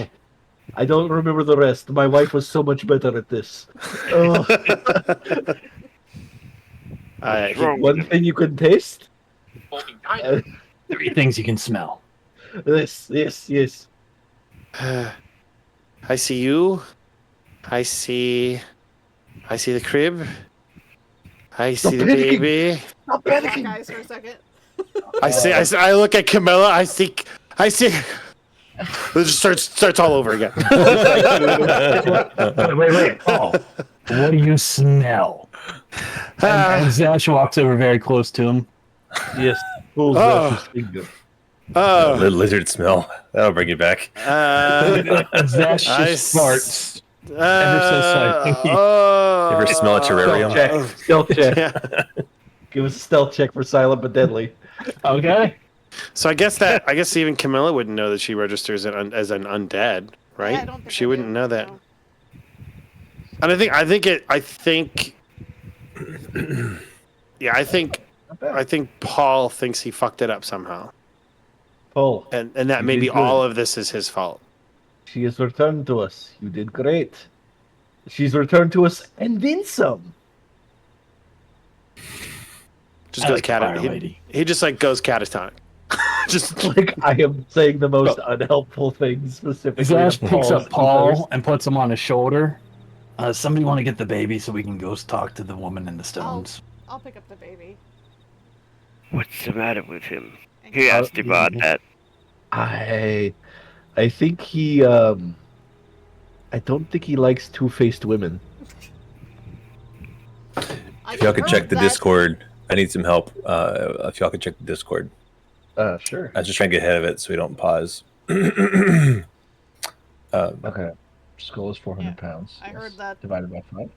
I don't remember the rest. My wife was so much better at this. One thing you can taste? 3 things you can smell. Yes. I see you. I see the crib. I see the baby. Stop Black panicking. eyes for a second. I look at Camilla. I see It just starts all over again. Wait, Paul. What do you smell? And Zash walks over very close to him. Yes, pulls Zash's finger. Lizard smell. That'll bring you back. Zash just farts. Ever so slightly. You ever smell a terrarium? Stealth check. Yeah. Give us a stealth check for silent but deadly. Okay. So I guess even Camila wouldn't know that she registers as an undead, right? Yeah, I don't think She I wouldn't do, know that. no. And I think Paul thinks he fucked it up somehow, Paul, and that You maybe did good. all of this is his fault. she has returned to us. You did great. She's returned to us and then some. Just I goes like Fire catatonic. Lady. He just like goes catatonic. Just Like I am saying the most unhelpful things specifically. Zash to picks Paul's up Paul others. and puts him on his shoulder. Somebody want to get the baby so we can go talk to the woman in the stones. I'll pick up the baby. What's the matter with him? He asked about that. I think he I don't think he likes two-faced women. I If y'all could heard check the that. Discord, I need some help. If y'all could check the Discord. Sure. I was just trying to get ahead of it so we don't pause. Okay. Skull is 400 pounds. I heard that. Divided by 5.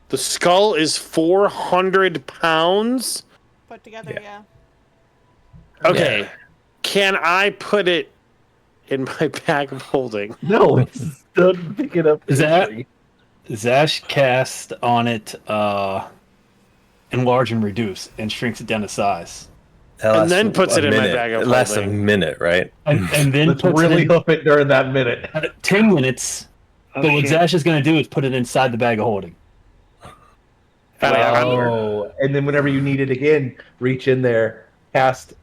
the skull is 400 pounds. Put together, Yeah. yeah. Okay, can I put it in my bag of holding? No, it's done picking up. Is that- history. Zash cast on it enlarge and reduce and shrinks it down to size. That And then lasts puts a it in my minute. bag of It lasts a holding. minute, right? And then Let's puts really it in hook it during that minute. 10 minutes. Oh, But what shit. Zash is going to do is put it inside the bag of holding. Oh, and then whenever you need it again, reach in there, cast,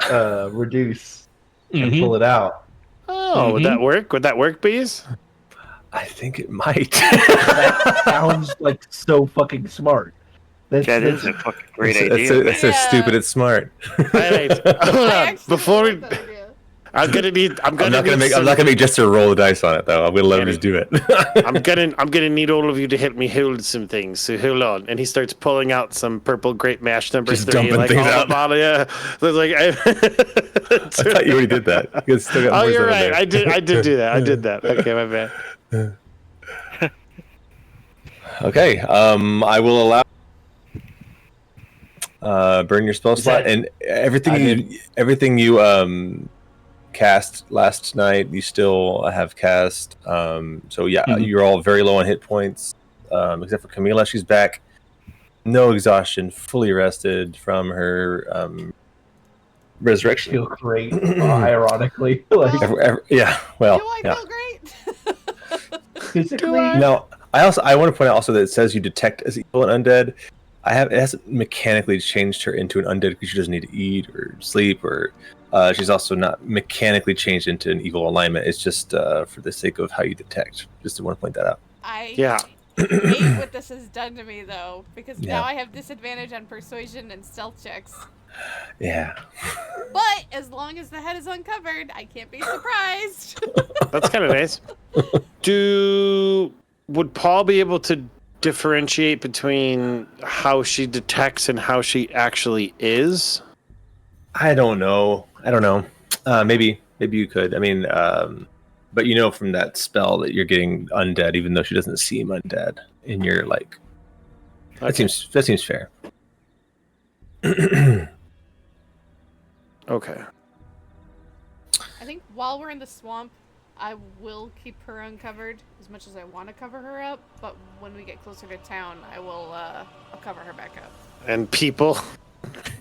reduce, and Mhm. pull it out. Oh, would that work? Would that work, bees? I think it might. That sounds like so fucking smart. That is a fucking great That's idea. so, that's so Yeah. stupid. It's smart. Alright, hold I on. actually Before we, like that idea. I'm gonna I'm not gonna make Jester roll the dice on it though. I'm gonna let him just do it. I'm gonna need all of you to help me hold some things. So hold on. And he starts pulling out some purple grape mash number Just 3. dumping Like things all out. the bottle, yeah. So it's like I thought you already did that. You still got oh, more you're stuff in right. there. I did do that. I did that. Okay, my bad. Okay. I will allow. Burn your spell slot that- and everything you cast last night. You still have cast. So yeah, you're all very low on hit points, except for Camila. She's back. No exhaustion, fully rested from her resurrection. Feel great, ironically. Like Yeah. Well. Do I Yeah. feel great? physically. No, I want to point out also that it says you detect as evil and undead. It hasn't mechanically changed her into an undead because she doesn't need to eat or sleep, or she's also not mechanically changed into an evil alignment. It's just for the sake of how you detect. Just to want to point that out. I Yeah. hate what this has done to me though, because Yeah. now I have disadvantage on persuasion and stealth checks. Yeah. But as long as the head is uncovered, I can't be surprised. That's kind of nice. Would Paul be able to differentiate between how she detects and how she actually is? I don't know. Maybe you could. I mean, but you know from that spell that you're getting undead, even though she doesn't seem undead. And you're like, that seems fair. Okay. I think while we're in the swamp, I will keep her uncovered as much as I want to cover her up. But when we get closer to town, I'll cover her back up. And people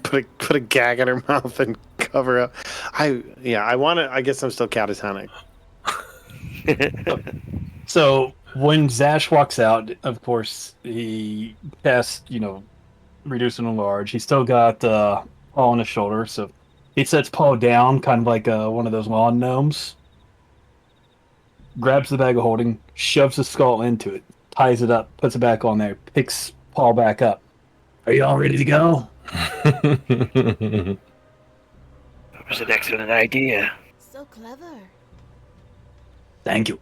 put a gag in her mouth and cover up. I guess I'm still catatonic. So when Zash walks out, of course, he casts, reduce and enlarge. He's still got Paul on his shoulder, so he sets Paul down, kind of like one of those lawn gnomes. Grabs the bag of holding, shoves the skull into it, ties it up, puts it back on there, picks Paul back up. Are you all ready to go? That was an excellent idea. So clever. Thank you.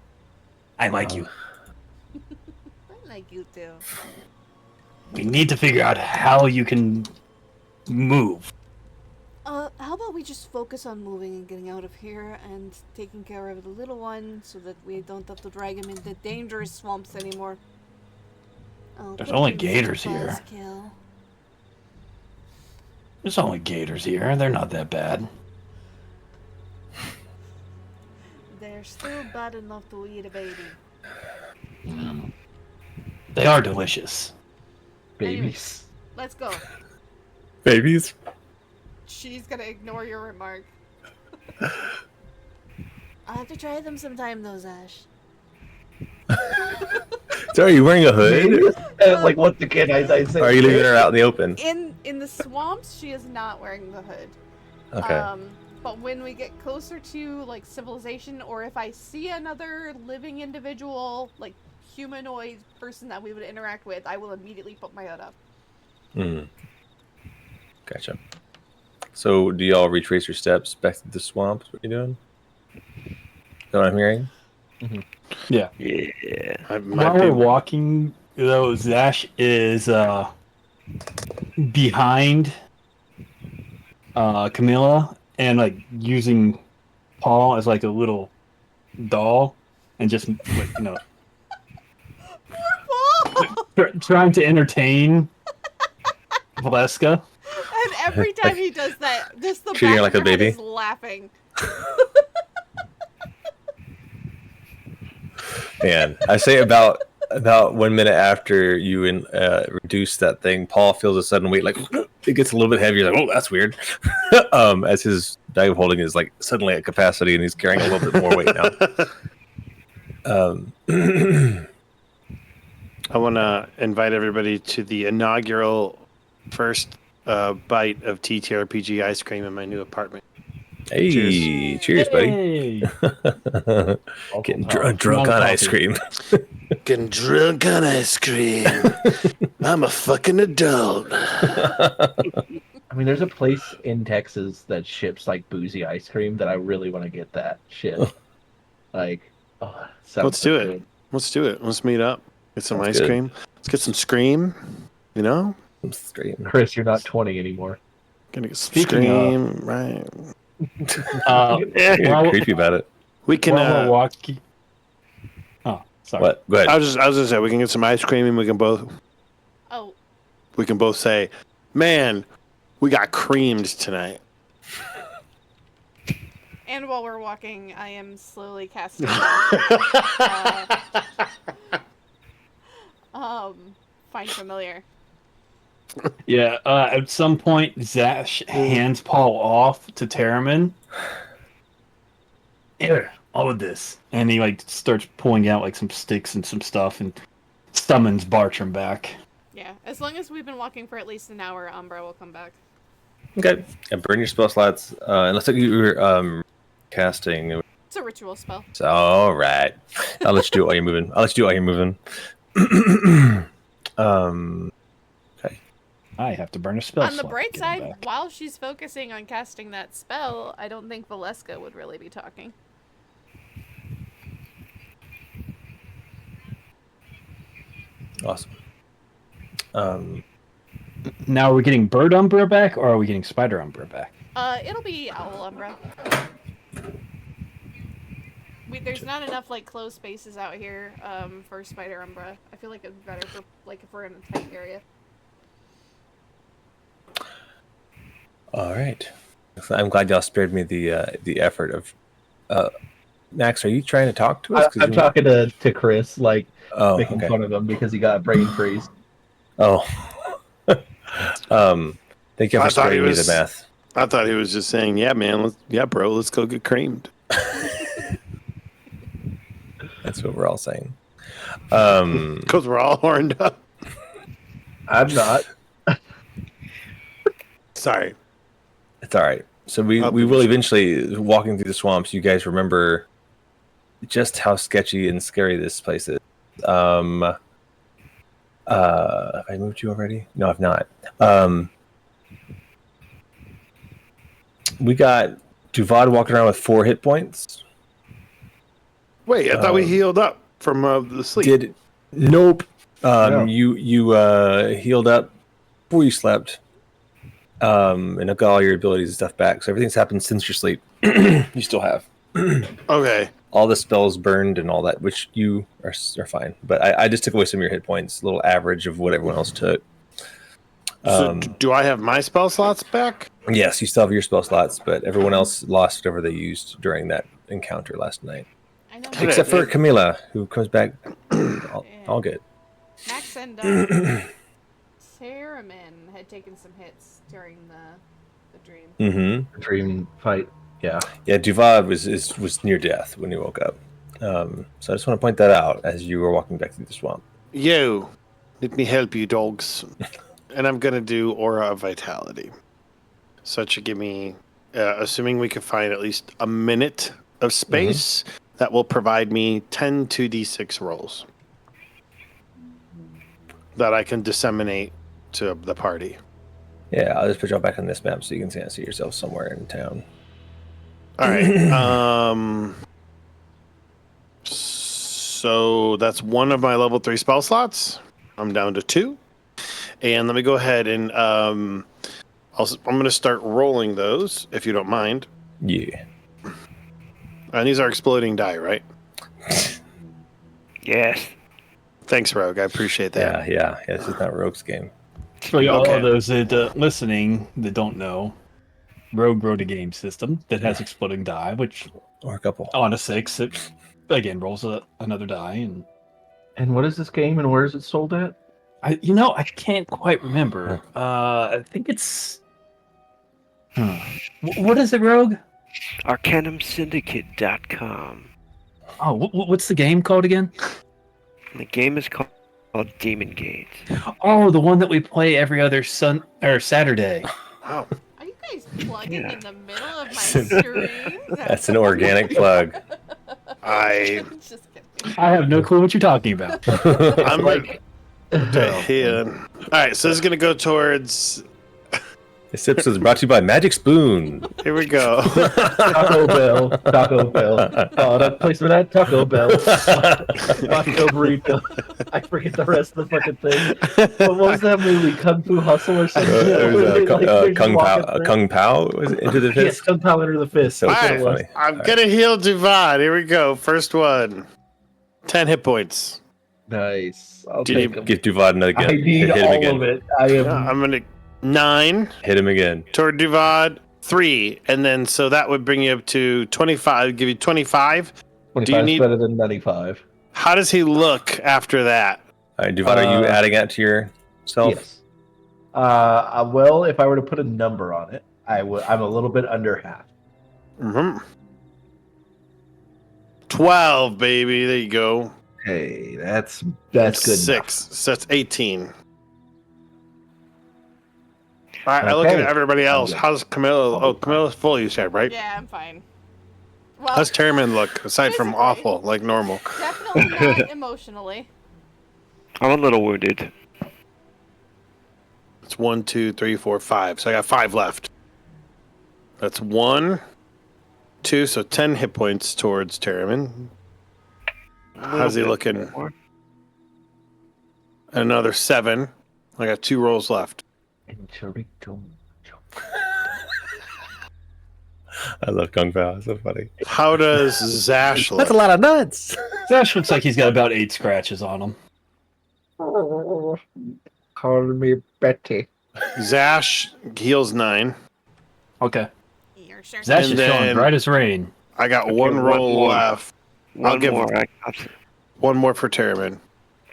I like you. I like you too. We need to figure out how you can move. How about we just focus on moving and getting out of here and taking care of the little one so that we don't have to drag him into dangerous swamps anymore. There's only gators here. Buzzkill. There's only gators here. They're not that bad. They're still bad enough to eat a baby. They are delicious. Babies. Let's go. Babies. She's gonna ignore your remark. I'll have to try them sometime though, Zash. So are you wearing a hood? Like what the kid I say? Or are you leaving her out in the open? In the swamps, she is not wearing the hood. Okay. But when we get closer to like civilization, or if I see another living individual, like humanoid person that we would interact with, I will immediately put my hood up. Gotcha. So do y'all retrace your steps back to the swamp? What are you doing? Is that what I'm hearing? Yeah. Yeah. While we're walking, though, Zash is behind Camila and like using Paul as like a little doll and just trying to entertain Valeska. And every time he does that, just the Treating her back like a of your head baby? is laughing. Man, I say about 1 minute after you reduce that thing, Paul feels a sudden weight, like it gets a little bit heavier. Like, oh, that's weird. As his bag of holding is like suddenly at capacity, and he's carrying a little bit more weight now. I want to invite everybody to the inaugural first bite of TTRPG ice cream in my new apartment. Hey, cheers buddy. Hey. Getting drunk on ice cream. Getting drunk on ice cream. I'm a fucking adult. I mean, there's a place in Texas that ships like boozy ice cream that I really want to get that shit. Like, Let's do it. Let's do it. Let's meet up. Get some ice cream. Let's get some Scream. You know? Scream. Chris, you're not 20 anymore. Gonna get some Speaking Scream. Right. You're creepy about it. We can walking. Oh, sorry. What? Go ahead. I was gonna say we can get some ice cream and we can both say, man, we got creamed tonight. And while we're walking, I am slowly casting find familiar. Yeah, at some point, Zash hands Paul off to Terriman. Here, all of this. And he like starts pulling out like some sticks and some stuff and summons Bartram back. Yeah, as long as we've been walking for at least an hour, Umbra will come back. Okay. And burn your spell slots. Unless you were casting. It's a ritual spell. So, all right. I'll let you do it while you're moving. Okay. I have to burn a spell On the slot bright to get him side, back. while she's focusing on casting that spell, I don't think Valeska would really be talking. Awesome. Now, are we getting Bird Umbra back, or are we getting Spider Umbra back? It'll be Owl Umbra. There's not enough like closed spaces out here for Spider Umbra. I feel like it'd be better for like if we're in a tight area. All right. I'm glad y'all spared me the effort of. Max, are you trying to talk to us? I'm talking to Chris, like making okay. fun of him because he got brain freeze. Oh. Thank you for sparing me the math. I thought he was just saying, yeah, man, bro, let's go get creamed. That's what we're all saying. Because we're all horned up. I'm not. Sorry. It's all right. So we will eventually, walking through the swamps, you guys remember just how sketchy and scary this place is. Have I moved you already? No, I've not. We got Duvad walking around with 4 hit points. Wait, I thought we healed up from the sleep. Nope. No. You healed up before you slept, and got all your abilities and stuff back. So everything's happened since your sleep. You still have Okay. all the spells burned and all that, which you are fine. But I just took away some of your hit points, a little average of what everyone else took. So do I have my spell slots back? Yes, you still have your spell slots, but everyone else lost whatever they used during that encounter last night, I know. Okay. except for Camila, who comes back all good. Max and Saramin had taken some hits during the dream. Mm-hmm. Dream fight. Yeah. Yeah, Duvad was near death when he woke up. So I just want to point that out as you were walking back through the swamp. Yo, let me help you, dogs. And I'm gonna do Aura of Vitality. So it should give me, assuming we can find at least a minute of space, that will provide me 10 2d6 rolls that I can disseminate to the party. Yeah, I'll just put y'all back on this map so you can see yourself somewhere in town. All right. So that's one of my level 3 spell slots. I'm down to 2. And let me go ahead and I'm going to start rolling those, if you don't mind. Yeah. And these are exploding die, right? Yes. Thanks, Rogue. I appreciate that. Yeah. This is not Rogue's game. For all Okay. of those that listening that don't know, Rogue wrote a game system that has exploding die, which Or a couple. on a 6, it again rolls another die, And what is this game and where is it sold at? I can't quite remember. I think it's. What is it, Rogue? ArcanumSyndicate.com. Oh, what's the game called again? The game is called Demon Gate. Oh, the one that we play every other Saturday. Wow. Are you guys plugging in the middle of my stream? That's an organic plug. Just kidding. I have no clue what you're talking about. I'm like, yeah. All right, so this is going to go towards. This episode is brought to you by Magic Spoon. Here we go. Taco Bell. Oh, that place for that Taco Bell. Taco burrito. I forget the rest of the fucking thing. What was that movie? Kung Fu Hustle or something? Kung Pao was it Into the Fist? Yes, Kung Pao Under the Fist. So All That's right, what it was. funny. I'm going to heal Duvad. Here we go. First one. 10 hit points. Nice. I'll Do you take need- them. Give Duvad another I gun. need Hit him all again. of it. I am. I'm going to 9 Hit him again. toward Duvad, 3, and then so that would bring you up to 25. Give you 25. 25 need- is better than 95. How does he look after that? All right, Duvad, are you adding that to yourself? Yes. Well, if I were to put a number on it, I'm a little bit under half. Mm-hmm. 12, baby. There you go. Hey, that's good. 6. enough. So that's 18. All right, I look at Okay. everybody else. Okay. How's Camila? Oh, Camila's full, you said, right? Yeah, I'm fine. Well, How's Termin look, aside from physically. awful, like normal? definitely not emotionally. I'm a little wounded. It's 1, 2, 3, 4, 5. So I got 5 left. That's 1, 2, so 10 hit points towards Termin. How's he looking? Another 7. I got 2 rolls left. I love Kung Pao. It's so funny. How does Zash look? That's a lot of nuts. Zash looks like he's got about 8 scratches on him. Call me Betty. Zash heals 9. Okay. You're sure. Zash And is then- showing bright as rain. I got Okay, one one roll more. left. One give- more. One more for Termin.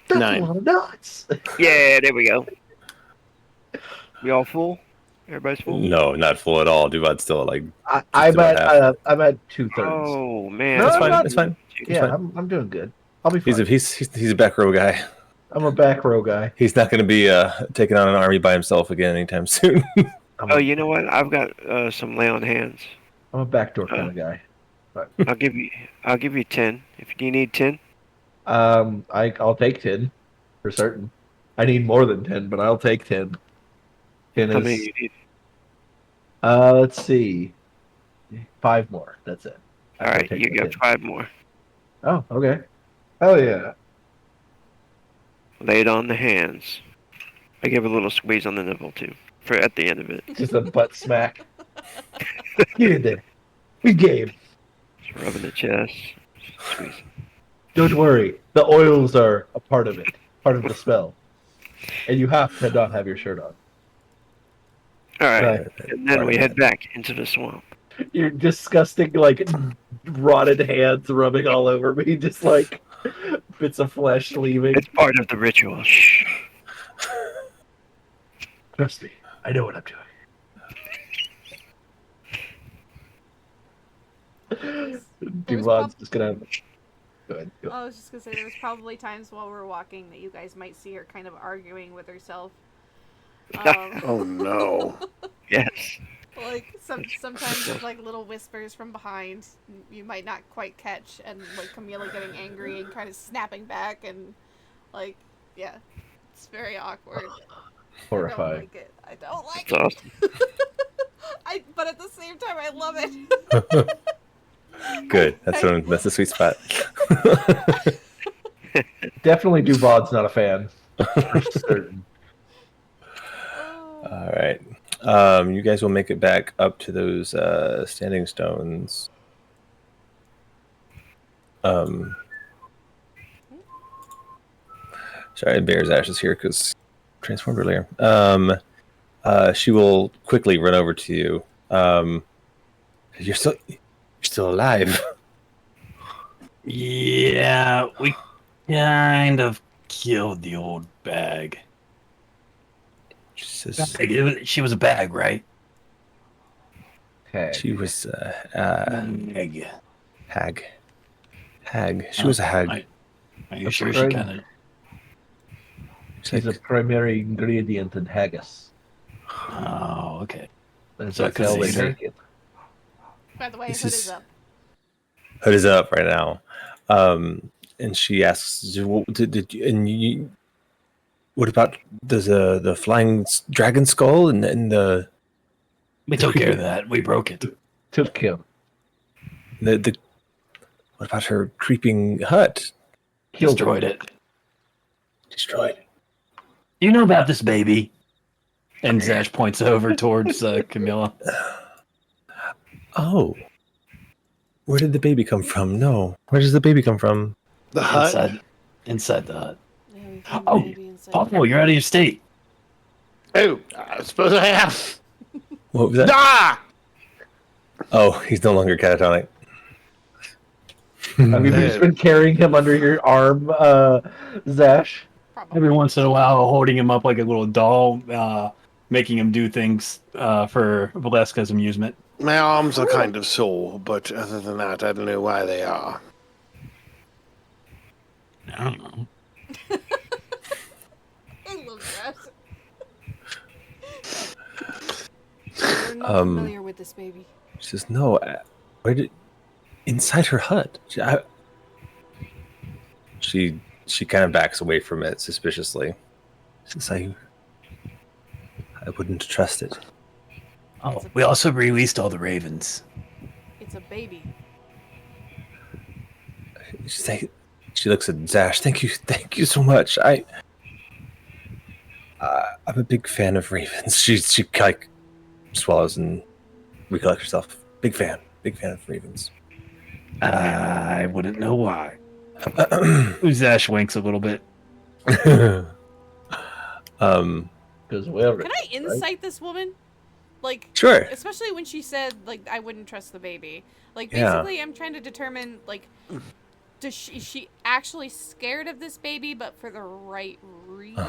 That's 9. a lot of nuts. Yeah, there we go. We all full? Everybody's full? No, not full at all. Duvad's still like. I'm about at 2/3. Oh, man. No, It's I'm fine. not- It's fine. Yeah, fine. I'm doing good. I'll be He's fine. he's a back row guy. I'm a back row guy. He's not going to be taking on an army by himself again anytime soon. Oh, you know what? I've got some lay on hands. I'm a backdoor kind of guy. I'll give you 10. If you need 10. I'll take 10 for certain. I need more than 10, but I'll take 10. 10 How is, many you need? let's see. 5 more. That's it. All I'll right, take you the got 10. 5 more. Oh, okay. Hell yeah. Laid on the hands. I give a little squeeze on the nipple too, for at the end of it. Just a butt smack. Get in there. We game. Just rubbing the chest, squeeze. Don't worry. The oils are a part of it. Part of the spell. And you have to not have your shirt on. All right, Right. and then we head back into the swamp. Your disgusting, like, rotted hands rubbing all over me, just like bits of flesh leaving. It's part of the ritual. Shh. Trust me, I know what I'm doing. Devon's just gonna. Go ahead. Go. I was just gonna say there was probably times while we're walking that you guys might see her kind of arguing with herself. Oh no. Yes. Like sometimes there's like little whispers from behind you might not quite catch, and like Camila getting angry and kind of snapping back, and like yeah, it's very awkward. Horrifying. I don't like That's it. awesome. But at the same time I love it. Good. That's the sweet spot. Definitely Duvau's not a fan. For certain. All right. You guys will make it back up to those standing stones. Sorry, Bear's Ash is here because transformed earlier. She will quickly run over to you. You're still alive. Yeah, we kind of killed the old bag. She says She was a bag, right? Okay. she was Bag. hag. She was a hag. Are you sure she kind of... She's a primary ingredient in haggis. Oh, okay. That's So I could how they see her. make it. By the way, This hood is- is up. Hood is up right now. And she asks, what about the flying dragon skull and the We took care of that. We broke it. Took him. what about her creeping hut? Killed Destroyed him. it. Destroyed. You know about this baby? And Zash points over towards Camila. Oh. Where did the baby come from? No. Where does the baby come from? The hut. Inside the hut. Yeah, we found Oh, the baby inside. Papa, you're out of your state. Oh, I suppose I have. What was that? Ah! Oh, he's no longer catatonic. Have you just been carrying him under your arm, Zash? Probably. Every once in a while, holding him up like a little doll, making him do things for Valeska's amusement. My arms are kind of sore, but other than that, I don't know why they are. I don't know. I love that. We're not familiar with this baby. She says, no. Where did... Inside her hut. She kind of backs away from it suspiciously. She says, I wouldn't trust it. Oh, we also released all the ravens. It's a baby. She looks at Zash. Thank you so much. I'm a big fan of ravens. She like swallows and recollects herself. Big fan of ravens. I wouldn't know why. Zash winks a little bit. Because whatever. Can I insight this woman? Like, Sure. especially when she said, like, I wouldn't trust the baby. Like, Yeah. basically, I'm trying to determine, like, is she actually scared of this baby, but for the right reasons?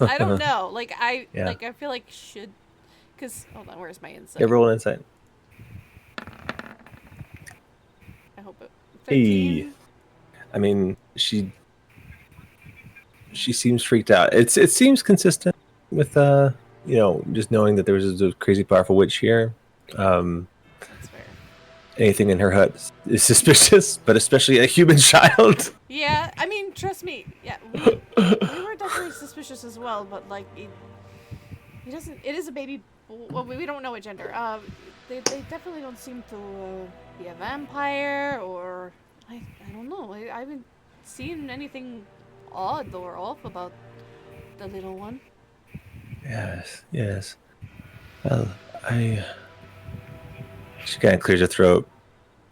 I don't know. Like, I feel like should, because hold on, where's my insight? Yeah, roll an insight. I hope it. Hey. 13? I mean, she seems freaked out. It seems consistent with just knowing that there was a crazy powerful witch here. That's fair. Anything in her hut is suspicious, but especially a human child. Yeah, I mean, trust me. Yeah, we were definitely suspicious as well, but like, he doesn't. It is a baby. Well, we don't know what gender. They definitely don't seem to be a vampire or I don't know. I haven't seen anything odd or off about the little one. Yes. Well, she kind of clears her throat.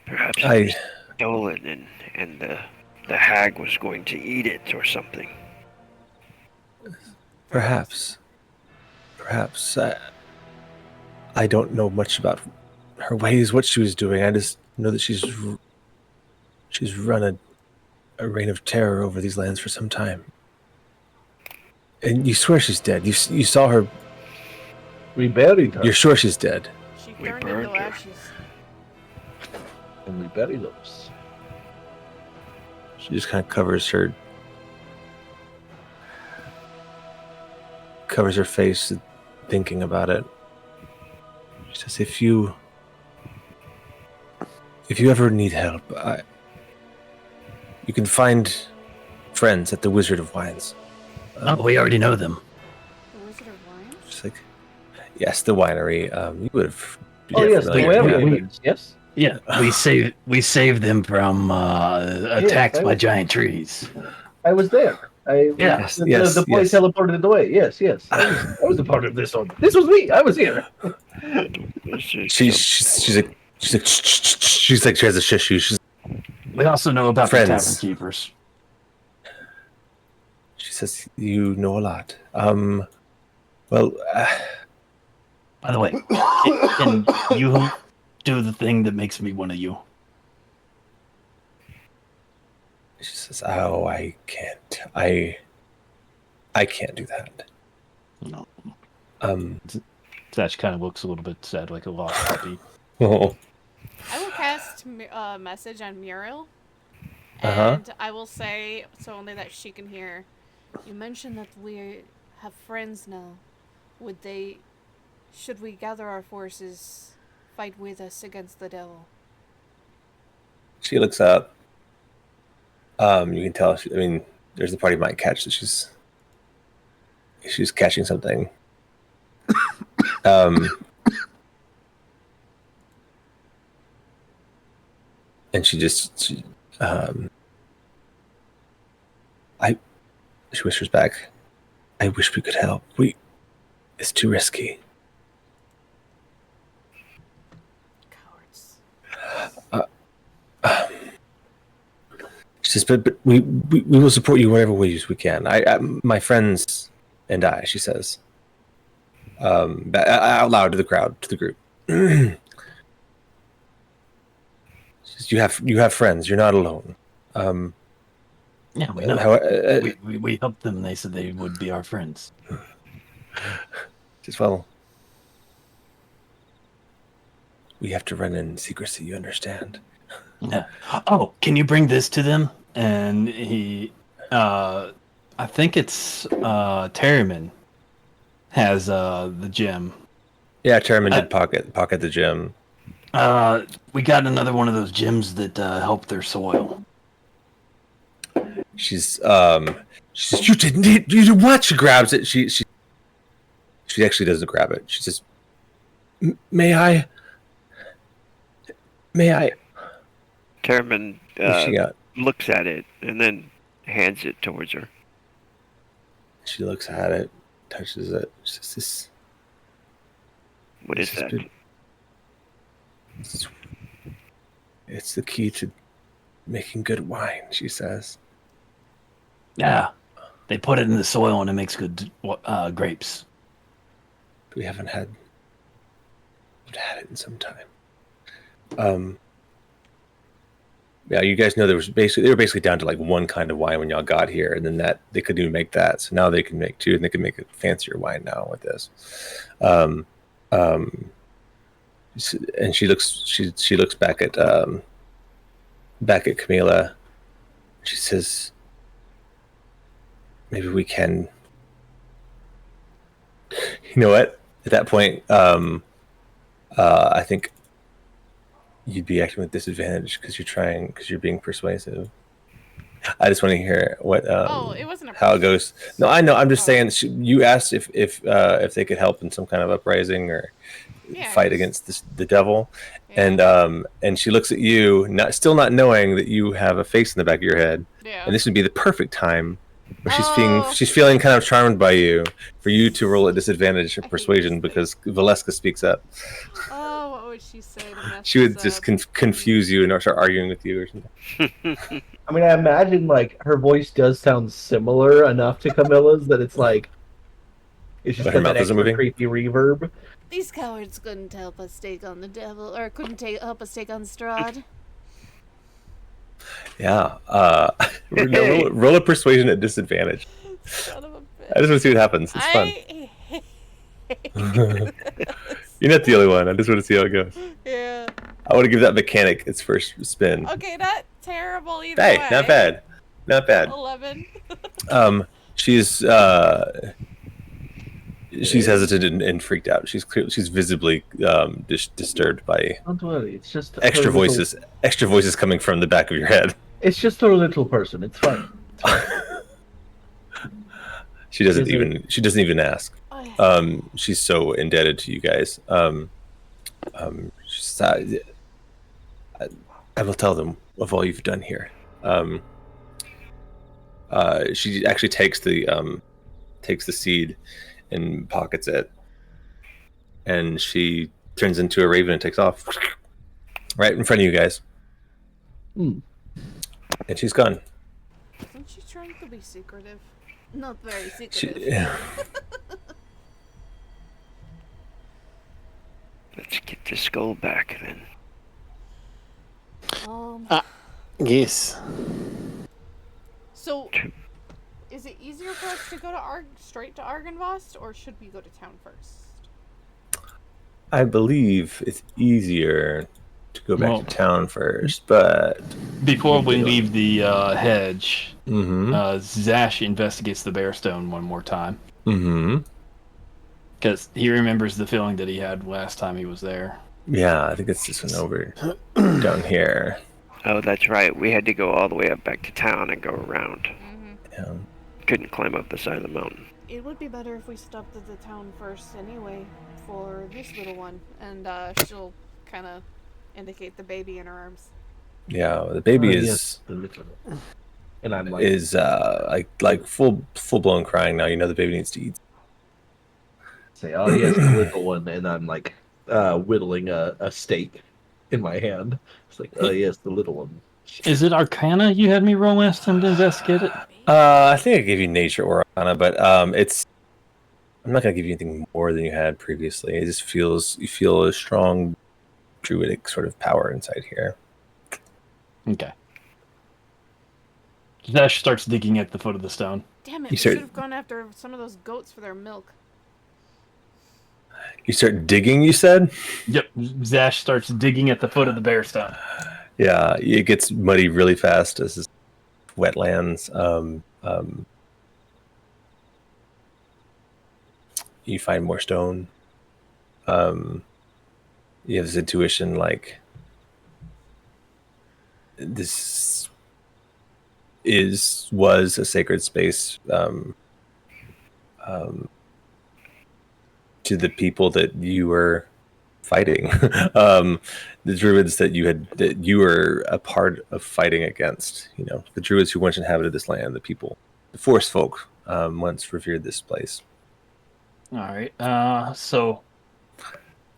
Perhaps it was stolen and the hag was going to eat it or something. Perhaps. I don't know much about her ways, what she was doing. I just know that she's run a reign of terror over these lands for some time. And you swear she's dead. You saw her. We buried her. You're sure she's dead. She We turned burned into her. ashes. And we buried those. She just kind of covers her face, thinking about it. She says, "If you ever need help, you can find friends at the Wizard of Wines." We already know them. The Wizard of Wines? She's like, "Yes, the winery. You would have." Oh yes, the familiar with werewolf. it. Yes. Yeah, we saved them from attacks by giant trees. I was there. Yes, The boy yes. teleported away. Yes. I was a part of this one. This was me. I was here. She's like she has a shush you. We also know about the Friends. tavern keepers. She says, "You know a lot." Well, By the way, can you do the thing that makes me one of you? she says, "Oh, I can't. I can't do that." No. Thatch kind of looks a little bit sad, like a lost puppy. Oh. I will cast a message on Muriel, Uh-huh. and I will say, so only that she can hear. You mentioned that we have friends now. Should we gather our forces, fight with us against the devil? She looks up. You can tell. There's the part you might catch that she's catching something. And she whispers back, "I wish we could help. It's too risky." Cowards. She says, "But we will support you whatever ways we can. My friends and I," she says, out loud to the crowd, to the group. She says, "You have friends. You're not alone." Yeah, we know. How, We helped them. They said they would be our friends. Just well, we have to run in secrecy. You understand? Yeah. Oh, can you bring this to them? And he, I think it's Terryman has the gem. Yeah, Chairman did pocket the gem. we got another one of those gems that help their soil. She says, "You didn't what?" She grabs it. She actually doesn't grab it. She says, May I?" Terman What's she got? looks at it and then hands it towards her. She looks at it, touches it. She says, What is that? It's the key to making good wine," she says. Yeah, they put it in the soil and it makes good grapes. We haven't had it in some time. Yeah, you guys know they were basically down to like one kind of wine when y'all got here, and then that they couldn't even make that. So now they can make two, and they can make a fancier wine now with this. And she looks back at Camila. She says, "Maybe we can." You know what? At that point, I think you'd be acting with disadvantage because you're being persuasive. I just want to hear what It wasn't a how it goes. No, I know. I'm just Oh. saying. You asked if they could help in some kind of uprising or fight against the devil, and she looks at you, still not knowing that you have a face in the back of your head, and this would be the perfect time where she's feeling kind of charmed by you for you to roll at disadvantage of persuasion because Valeska speaks up. Oh, what would she say to mess She would us just up? confuse you and start arguing with you or something. I mean, I imagine like her voice does sound similar enough to Camilla's that it's like it's just But her got that mouth isn't extra moving? creepy reverb. These cowards couldn't help us take on the devil, or couldn't help us take on Strahd. Yeah. Roll a persuasion at disadvantage. Son of a bitch. I just want to see what happens. It's fun. You're not the only one. I just want to see how it goes. Yeah. I want to give that mechanic its first spin. Okay, not terrible either Hey, way. not bad. Not bad. 11. She's hesitant and freaked out. She's visibly disturbed by Don't worry, it's just extra her little- voices coming from the back of your head. It's just her little person. It's fine. She doesn't even ask. She's so indebted to you guys. I will tell them of all you've done here. She actually takes the seed and pockets it, and she turns into a raven and takes off right in front of you guys. Hmm. And she's gone. Isn't she trying to be secretive? Not very secretive. Let's get the skull back then. Yes. So, is it easier for us to go to straight to Argynvost, or should we go to town first? I believe it's easier to go back to town first, but Before we leave the hedge, mm-hmm. Zash investigates the Bearstone one more time. Mm-hmm. Because he remembers the feeling that he had last time he was there. Yeah, I think it's this one over down here. Oh, that's right. We had to go all the way up back to town and go around. Mm-hmm. Yeah. Couldn't climb up the side of the mountain. It would be better if we stopped at the town first anyway, for this little one. And she'll kind of indicate the baby in her arms. Yeah, the baby Yes, the little one. And I'm like, is like full blown crying now. You know the baby needs to eat. say, oh yes, the little one, and I'm like whittling a steak in my hand. It's like, oh yes, the little one. Is it Arcana you had me roll last time to investigate it? I think I gave you nature or Arcana, but it's. I'm not gonna give you anything more than you had previously. It just you feel a strong druidic sort of power inside here. Okay. Zash starts digging at the foot of the stone. Damn it, You we start- should have gone after some of those goats for their milk. You start digging. You said. Yep, Zash starts digging at the foot of the Bearstone. Yeah, it gets muddy really fast. This is wetlands. You find more stone. You have this intuition like this was a sacred space to the people that you were fighting, the druids that you were a part of fighting against. You know, the druids who once inhabited this land, the forest folk once revered this place. All right. So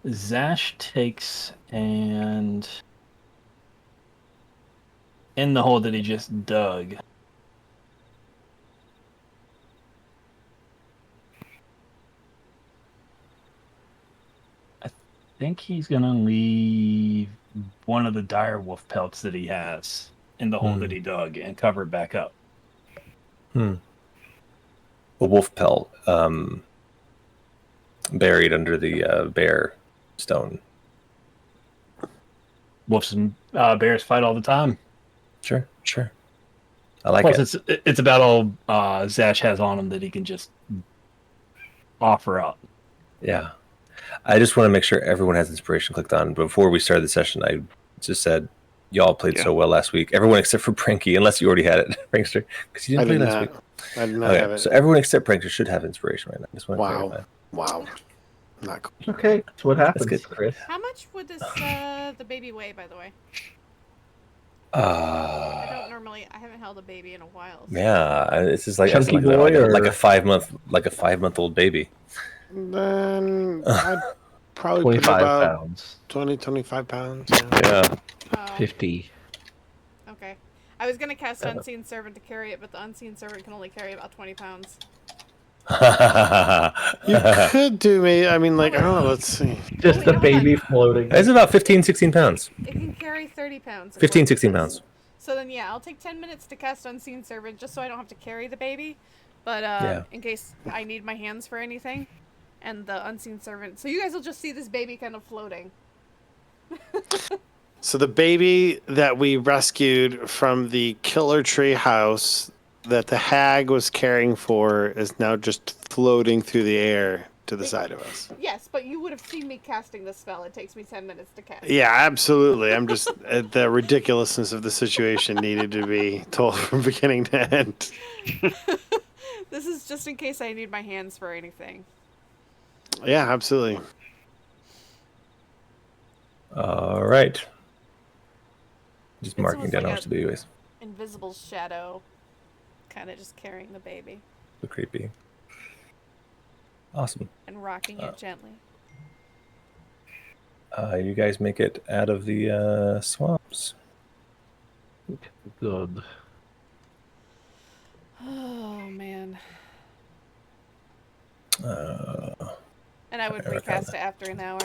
Zash takes and in the hole that he just dug. I think he's gonna leave one of the dire wolf pelts that he has in the hole that he dug and cover it back up. A wolf pelt buried under the bear stone. Wolves and bears fight all the time. Sure. I like Plus, it. it's about all Zash has on him that he can just offer up. Yeah. I just want to make sure everyone has inspiration clicked on. Before we started the session, I just said, Y'all played Yeah. so well last week. Everyone except for Pranky, unless you already had it, Prankster, because you I didn't did play last not. week. I did not have Okay, it. so everyone except Prankster should have inspiration right now. Just want to clarify. Wow. Not cool. Okay, that's what happens, good. Chris. How much would this the baby weigh, by the way? I haven't held a baby in a while. So. Yeah, this is like Chunky like, boy like or- a 5-month-old baby. Then I'd probably put 25 about pounds. 20-25 pounds. Yeah. Oh, 50. okay. I was gonna cast Unseen Servant to carry it, but the Unseen Servant can only carry about 20 pounds. You could do me. I mean, like, I don't know. Let's see. Just wait, a hold baby on. floating. It's about 15-16 pounds. It can carry 30 pounds. 15-16 pounds. So then, yeah, I'll take 10 minutes to cast Unseen Servant just so I don't have to carry the baby. But in case I need my hands for anything. And the Unseen Servant. So you guys will just see this baby kind of floating. So the baby that we rescued from the killer tree house that the hag was caring for is now just floating through the air to the side of us. Yes, but you would have seen me casting the spell. It takes me 10 minutes to cast. Yeah, absolutely. I'm just the ridiculousness of the situation needed to be told from beginning to end. This is just in case I need my hands for anything. Yeah, absolutely. All right. Just It's marking almost down like how much the baby weighs. Invisible shadow, kind of just carrying the baby So creepy. Awesome. and rocking it gently. You guys make it out of the swamps. Good. Oh man! Uh, And I would I recast it after an hour.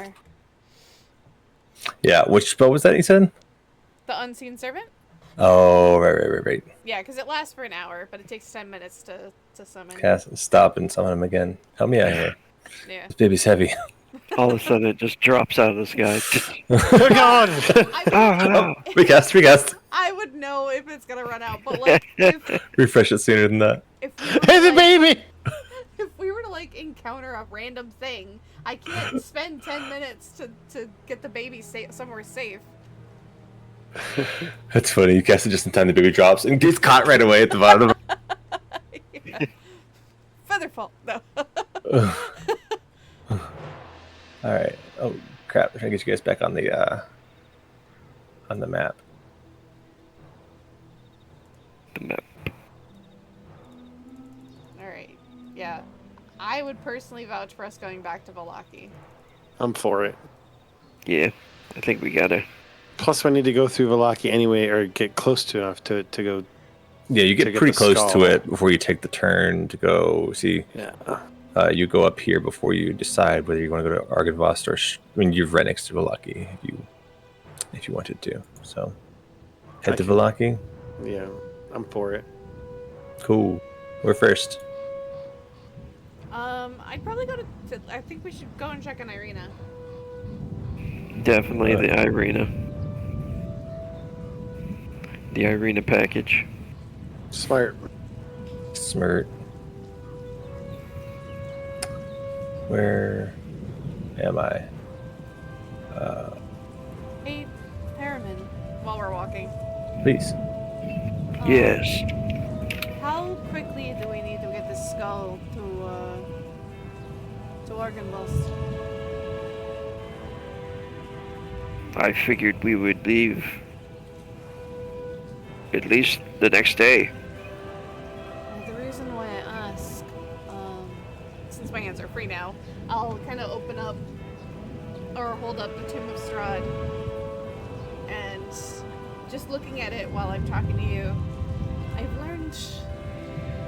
yeah, which spell was that you said? The Unseen Servant? Oh, right. Yeah, because it lasts for an hour, but it takes 10 minutes to summon. Cast, stop, and summon him again. Help me out here. Yeah. This baby's heavy. All of a sudden, it just drops out of the sky. Oh, God! I, Oh, Recast. I would know if it's gonna run out, but like if Refresh it sooner than that. we were Hey, the like, baby! if we were to like encounter a random thing, I can't spend 10 minutes to get the baby somewhere safe. That's funny. You cast it just in time the baby drops and gets caught right away at the bottom. Yeah. Featherfall. No. All right. Oh crap! I'm trying to get you guys back on the map. the map. Alright. Yeah. I would personally vouch for us going back to Valaki. I'm for it. Yeah, I think we gotta. Plus, I need to go through Valaki anyway, or get close to enough to go. Yeah, you To get get pretty the close skull. to it before you take the turn to go see. Yeah. You go up here before you decide whether you want to go to Argynvost or. I mean, you're right next to Valaki if you wanted to. So head to can- Valaki. Yeah, I'm for it. Cool. We're first. I'd probably go to I think we should go and check on Ireena. Definitely the Ireena. The Ireena package. Smart. Smirt. Where am I? Hey, Harriman, while we're walking. Please. Yes. How quickly do we need to get this skull to Argynvost? I figured we would leave at least the next day. The reason why I ask, since my hands are free now, I'll kind of open up or hold up the Tomb of Strahd, and just looking at it while I'm talking to you, I've learned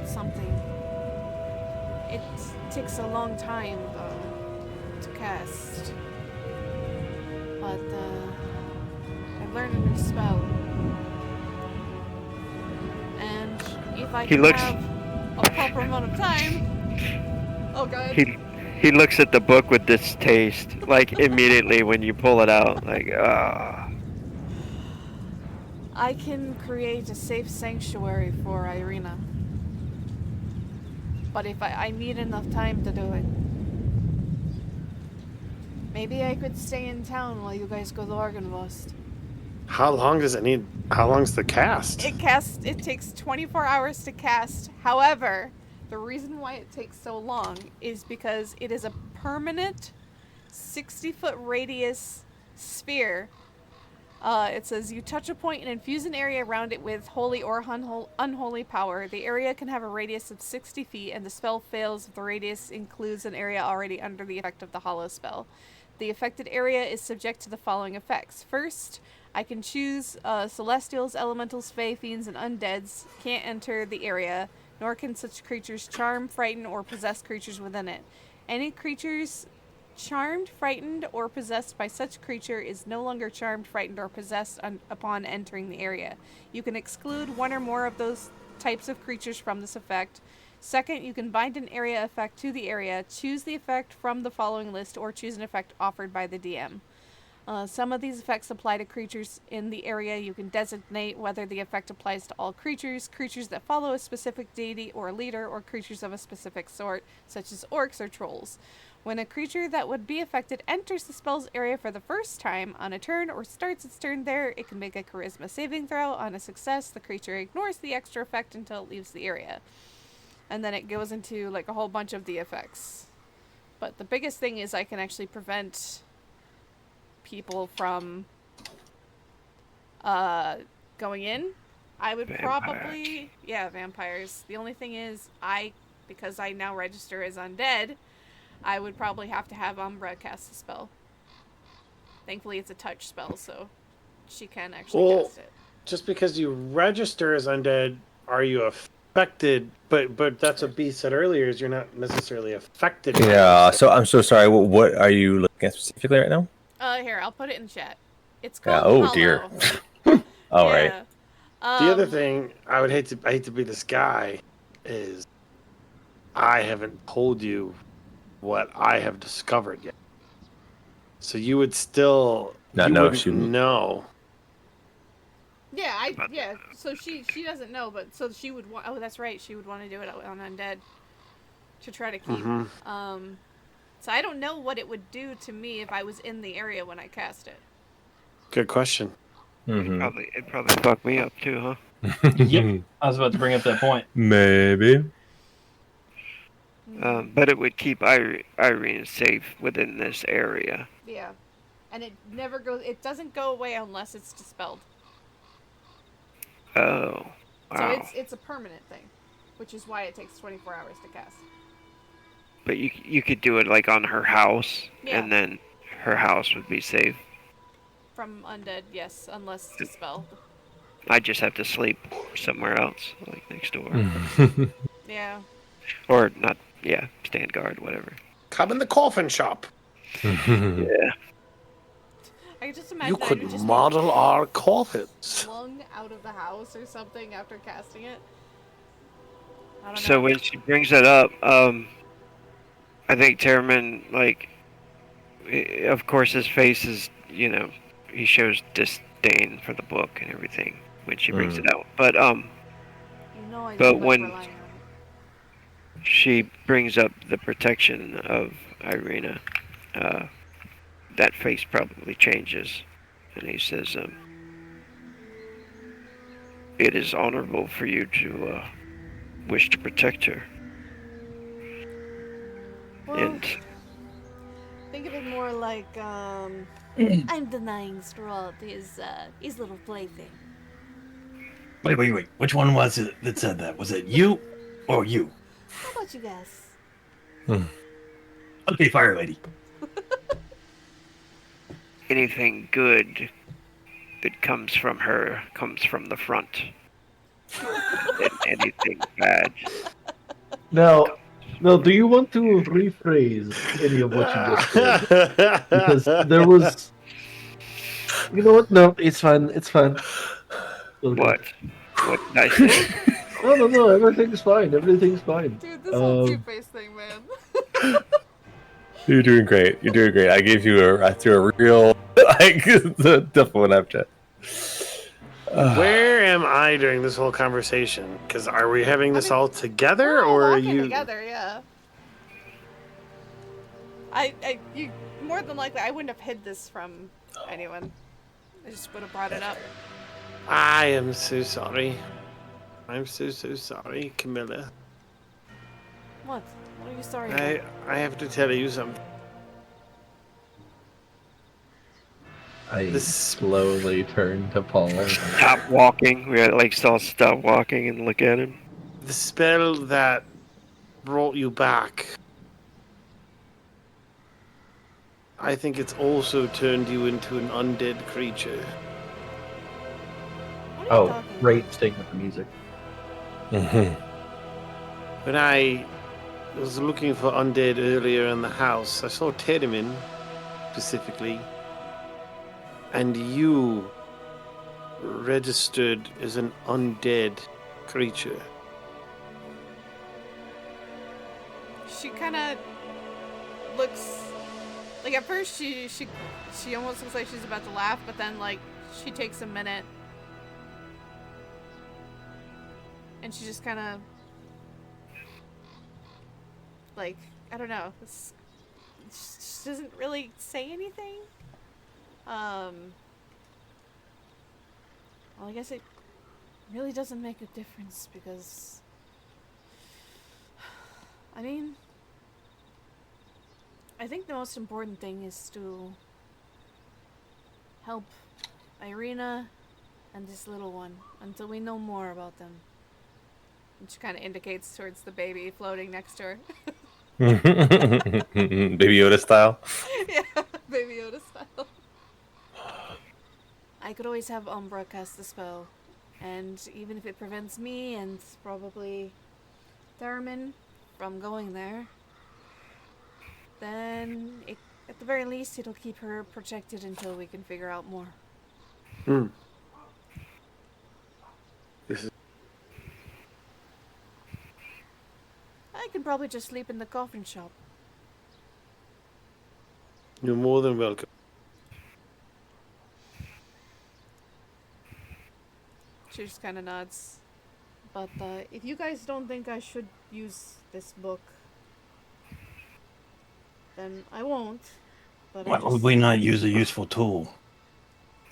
something. It takes a long time to cast, but I've learned a new spell. And if I He can looks- have a proper amount of time... Oh, God. He looks at the book with distaste, like immediately when you pull it out, like ah. I can create a safe sanctuary for Ireena. But if I need enough time to do it. Maybe I could stay in town while you guys go to Argynvost. How long does it need? How long's the cast? It takes 24 hours to cast. However, the reason why it takes so long is because it is a permanent 60-foot radius sphere. It says you touch a point and infuse an area around it with holy or unholy power. The area can have a radius of 60 feet, and the spell fails if the radius includes an area already under the effect of the hollow spell. The affected area is subject to the following effects. First, I can choose celestials, elementals, fae, fiends, and undeads can't enter the area, nor can such creatures charm, frighten, or possess creatures within it. Any creatures charmed, frightened, or possessed by such creature is no longer charmed, frightened, or possessed upon entering the area. You can exclude one or more of those types of creatures from this effect. Second, you can bind an area effect to the area, choose the effect from the following list, or choose an effect offered by the DM. Some of these effects apply to creatures in the area. You can designate whether the effect applies to all creatures, creatures that follow a specific deity or leader, or creatures of a specific sort, such as orcs or trolls. When a creature that would be affected enters the spell's area for the first time on a turn or starts its turn there, it can make a charisma saving throw. On a success, the creature ignores the extra effect until it leaves the area. And then it goes into like a whole bunch of the effects. But the biggest thing is I can actually prevent people from going in. I would probably... Yeah, vampires. The only thing is, because I now register as undead, I would probably have to have Umbra cast the spell. Thankfully, it's a touch spell, so she can actually cast it. Just because you register as undead, are you affected? But that's what B said earlier, is you're not necessarily affected. Yeah, so I'm so sorry. What are you looking at specifically right now? Here, I'll put it in chat. It's called Oh, Hollow. dear. All right. The other thing, I hate to be this guy, is I haven't told you what I have discovered yet. So you would still know. Yeah, so she doesn't know, but so she would want... Oh, that's right, she would want to do it on Undead. To try to keep... So I don't know what it would do to me if I was in the area when I cast it. Good question. It'd probably fuck me up too, huh? Yep. I was about to bring up that point. Maybe. But it would keep Ireena safe within this area. Yeah. And it never goes... It doesn't go away unless it's dispelled. Oh. Wow. So it's a permanent thing, which is why it takes 24 hours to cast. But you could do it like on her house, and then her house would be safe. From undead, yes, unless dispelled. I just have to sleep somewhere else, like next door. Yeah. Or not, stand guard, whatever. Come in the coffin shop. Yeah. I just imagine you could model our coffins. Slung out of the house or something after casting it. I don't know. So when she brings that up, I think Terraman, like, of course his face is, he shows disdain for the book and everything when she brings it out. But but when she brings up the protection of Ireena, that face probably changes, and he says, "It is honorable for you to wish to protect her." Well, And think of it more like I'm denying Strahd his little plaything. Wait. Which one was it that said that? Was it you or you? How about you guys? Okay, Fire Lady. anything good that comes from her comes from the front. And anything bad. Now, do you want to rephrase any of what you just said? Because there was... You know what? No, it's fine. It's fine. Okay. What? What did I say? No. Everything's fine. Everything's fine. Dude, this whole two-face thing, man. You're doing great. You're doing great. I threw a real, the tough one after. Where am I during this whole conversation? Because are we having this all together, We're all or are walking you? together, yeah. You more than likely, I wouldn't have hid this from anyone. I just would have brought it up. I am so sorry. I'm so sorry, Camilla. What? What are you sorry about? I have to tell you something. I This- slowly turn to Paul. Stop walking. We all stop walking and look at him. The spell that brought you back, I think it's also turned you into an undead creature. What are you Oh, talking great about? sting with the music. When I was looking for undead earlier in the house, I saw Tedimin specifically, and you registered as an undead creature. She kind of looks like at first she almost looks like she's about to laugh, but then like she takes a minute and she just kind of like, I don't know, she doesn't really say anything. Well, I guess it really doesn't make a difference because I mean, I think the most important thing is to help Ireena and this little one until we know more about them. And she kind of indicates towards the baby floating next to her. Baby Yoda style. Yeah, Baby Yoda style. I could always have Umbra cast the spell, and even if it prevents me and probably Thurman from going there, then at the very least it'll keep her protected until we can figure out more. I could probably just sleep in the coffin shop. You're more than welcome. She just kind of nods. But if you guys don't think I should use this book, then I won't. But Why would we not use a useful tool?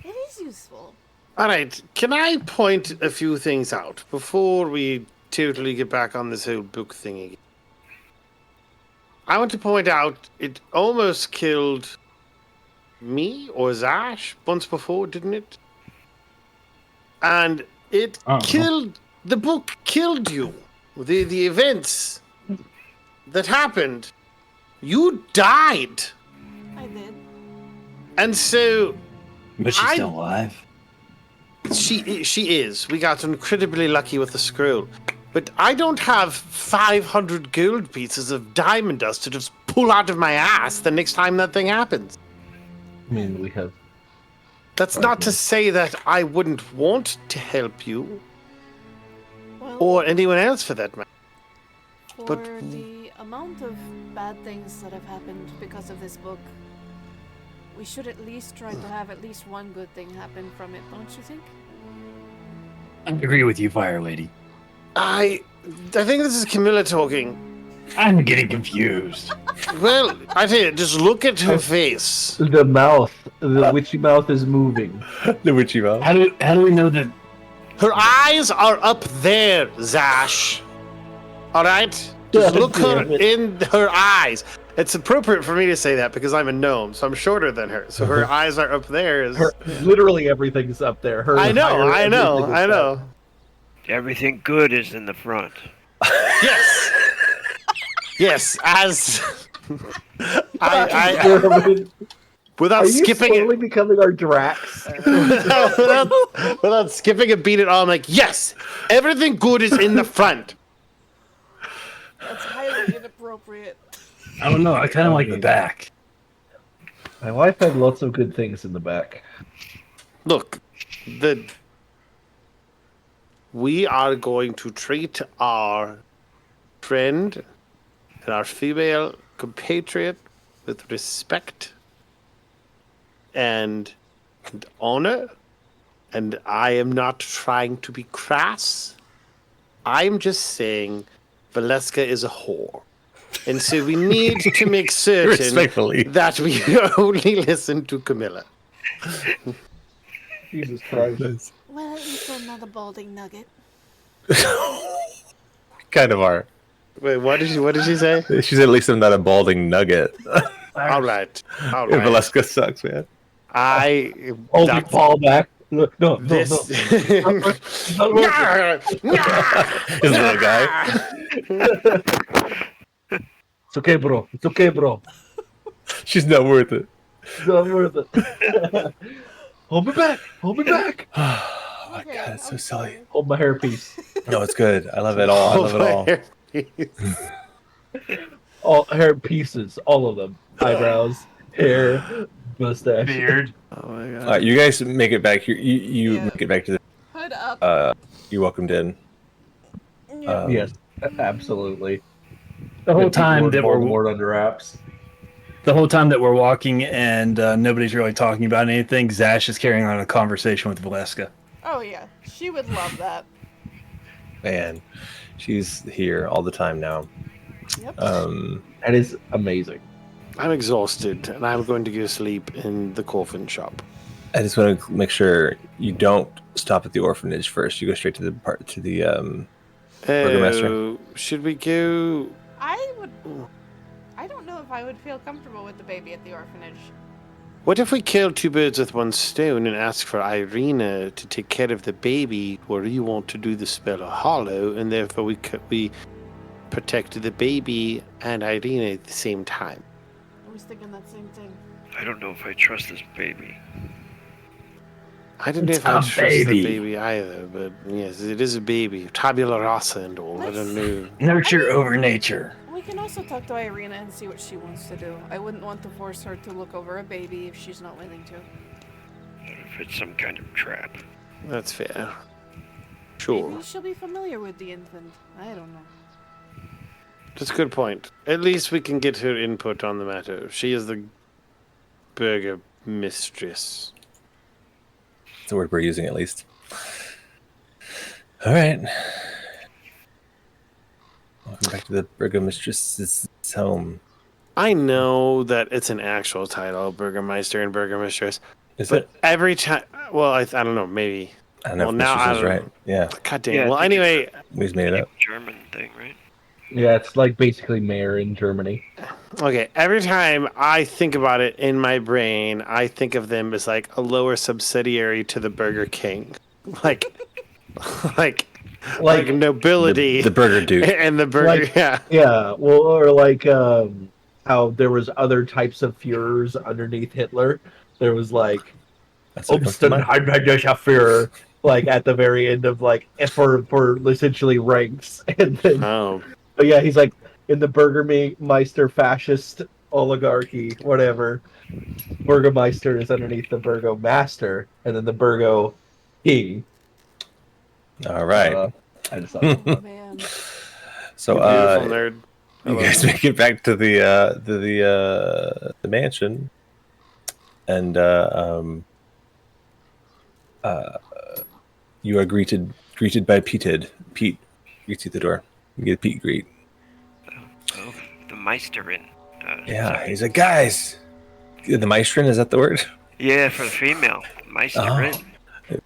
It is useful. All right, can I point a few things out before we totally get back on this whole book thing again? I want to point out it almost killed me or Zash once before, didn't it? And it killed, the book killed you. The events that happened, you died. I did. And so But she's still alive. she is. We got incredibly lucky with the scroll. But I don't have 500 gold pieces of diamond dust to just pull out of my ass the next time that thing happens. I mean, we have. That's not to say that I wouldn't want to help you, Well, or anyone else for that matter. for but- the amount of bad things that have happened because of this book, we should at least try to have at least one good thing happen from it, don't you think? I agree with you, Fire Lady. I think this is Camilla talking. I'm getting confused. Well, I tell you, just look at her face. The mouth, the witchy mouth is moving. The witchy mouth. How do we know that? Her eyes are up there, Zash. All right? Just look her in her eyes. It's appropriate for me to say that because I'm a gnome, so I'm shorter than her. So her eyes are up there. Literally everything's up there. Her I know, entire I know, everything is I up. know. Everything good is in the front. Yes. Yes, as I Are without you skipping slowly it, becoming our Drax? without skipping a beat at all, I'm like, yes, everything good is in the front. That's highly inappropriate. I don't know. I kind of like the back. My wife had lots of good things in the back. Look, we are going to treat our friend and our female compatriot with respect and honor. And I am not trying to be crass. I'm just saying Valeska is a whore. And so we need to make certain Respectfully. that we only listen to Camilla. Jesus Christ. Well, at least I'm not a balding nugget. Kind of are. Wait, what did she say? She's at least I'm not a balding nugget. All right. Valeska sucks, man. Hold your ball back. No, no, This. no. It's not working. His little guy. It's okay, bro. It's okay, bro. She's not worth it. It's not worth it. Hold me back. Hold me back. Oh my Okay, god, it's so I'm silly. sorry. Hold my hairpiece. No, it's good. I love it all. I love it all. All hair pieces. All of them. Eyebrows, hair, mustache. Beard. Oh my god. All right, you guys make it back here. You Yeah. make it back to Hood up. the. You're welcomed in. Yeah. Yes, absolutely. The whole time that we're more under wraps. The whole time that we're walking and nobody's really talking about anything, Zash is carrying on a conversation with Valeska. Oh yeah, she would love that. Man, she's here all the time now. Yep. That is amazing. I'm exhausted, and I'm going to go sleep in the coffin shop. I just want to make sure you don't stop at the orphanage first. You go straight to the Burgomaster. Oh, should we go? I don't know if I would feel comfortable with the baby at the orphanage. What if we kill two birds with one stone and ask for Ireena to take care of the baby, where you want to do the spell of Hollow, and therefore we protect the baby and Ireena at the same time? I was thinking that same thing. I don't know if I trust this baby. I don't know It's if I a trust baby. the baby either, but yes, it is a baby. Tabula rasa and all. I don't know. Nurture over nature. We can also talk to Ireena and see what she wants to do. I wouldn't want to force her to look over a baby if she's not willing to. What if it's some kind of trap? That's fair. Sure. Maybe she'll be familiar with the infant. I don't know. That's a good point. At least we can get her input on the matter. She is the burger mistress. That's the word we're using, at least. All right. Welcome back to the Burgomistress's home. I know that it's an actual title, Burgermeister and Burgermistress. Is But it? every time, well, I don't know, maybe. I don't know well, if now Mistress I is don't right. know. Yeah, God damn. Yeah, I Well, think anyway, we just made it up. German thing, right? Yeah, it's like basically mayor in Germany. okay. Every time I think about it in my brain, I think of them as like a lower subsidiary to the Burger King, like, like nobility The Burger Dude. and the burger. Like- yeah. Yeah, well, or like how there was other types of Führers underneath Hitler. There was like That's what comes to mind. Führer, like at the very end of like for essentially ranks, and then Oh. but yeah, he's like in the Burgermeister fascist oligarchy, whatever. Burgermeister is underneath the Burgomaster, and then the Burgo King. All right. I just thought, Oh man. So, Beautiful nerd. I you love guys it. make it back to the mansion, and you are greeted by Pete. Pete greets you at the door. You get a Pete greet. Oh, the Meisterin. Yeah, sorry. he's like, guys. The Meistrin, is that the word? Yeah, for the female. Meisterin.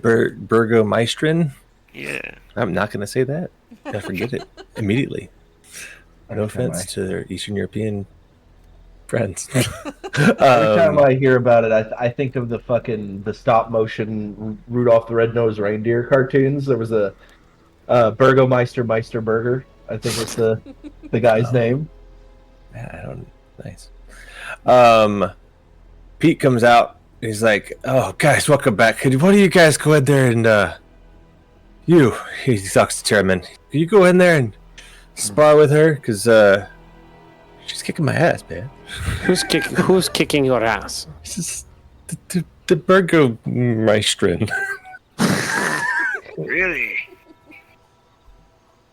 Burgomeistrin? Yeah. I'm not going to say that. I forget it immediately. No offense to their Eastern European friends. every time I hear about it, I think of the stop motion Rudolph the Red-Nosed Reindeer cartoons. There was a Burgomeister Burger. I think it's the guy's name. I don't. Nice. Pete comes out. He's like, "Oh, guys, welcome back. Why don't you guys go in there and he talks to Chairman. Can you go in there and spar with her? Because she's kicking my ass, man. Who's kicking your ass? This is the Burgomeistrin. Really?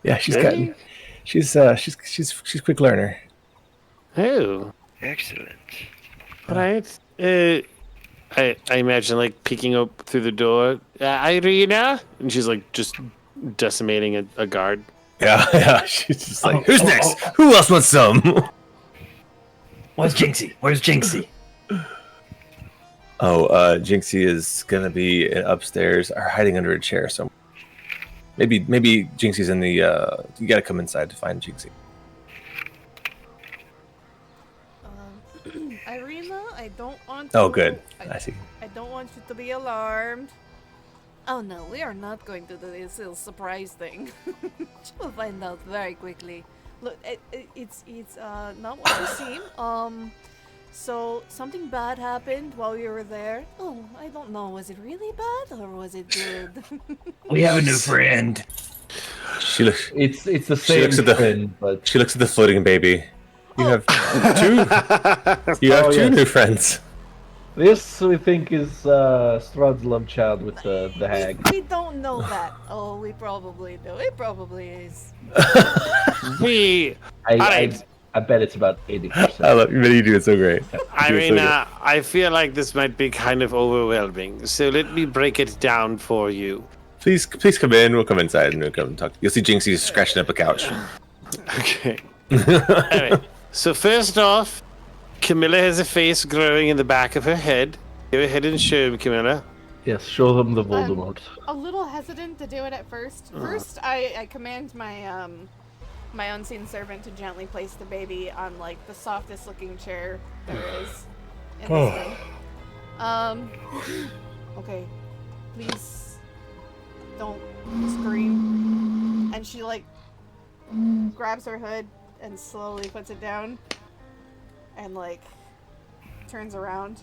Yeah, she's Really? got. She's quick learner. Oh, Excellent. right. I imagine like peeking up through the door. Ireena, and she's like just decimating a guard. Yeah. She's just like, who's next? Who else wants some? Where's Jinxie? Where's Jinxie? Jinxie is gonna be upstairs or hiding under a chair somewhere. Maybe Jinxie's in the. You gotta come inside to find Jinxie. Ireena, I don't want to. Oh, good. I see. I don't want you to be alarmed. Oh no, we are not going to do this little surprise thing. You'll find out very quickly. Look, it's not what you seem. So something bad happened while you were there. Oh, I don't know. Was it really bad or was it good? We have a new friend. She looks. It's the She same looks at the- friend, but She looks at the floating baby. You have two. You have two yes. new friends. this we think is Strahd's love child with the hag. We don't know that. Oh, we probably do. It probably is. I bet it's about 80%. I love you. You do it so great. Ireena, I feel like this might be kind of overwhelming, so let me break it down for you. Please come in. We'll come inside and we'll come talk. You'll see Jinxie scratching up a couch. Okay. Alright, so first off, Camila has a face growing in the back of her head. Go ahead and show him, Camila. Yes, show them the Voldemort. A little hesitant to do it at first. First, I command my my unseen servant to gently place the baby on like the softest looking chair there is in this room. Okay, please don't scream. And she like grabs her hood and slowly puts it down and like turns around.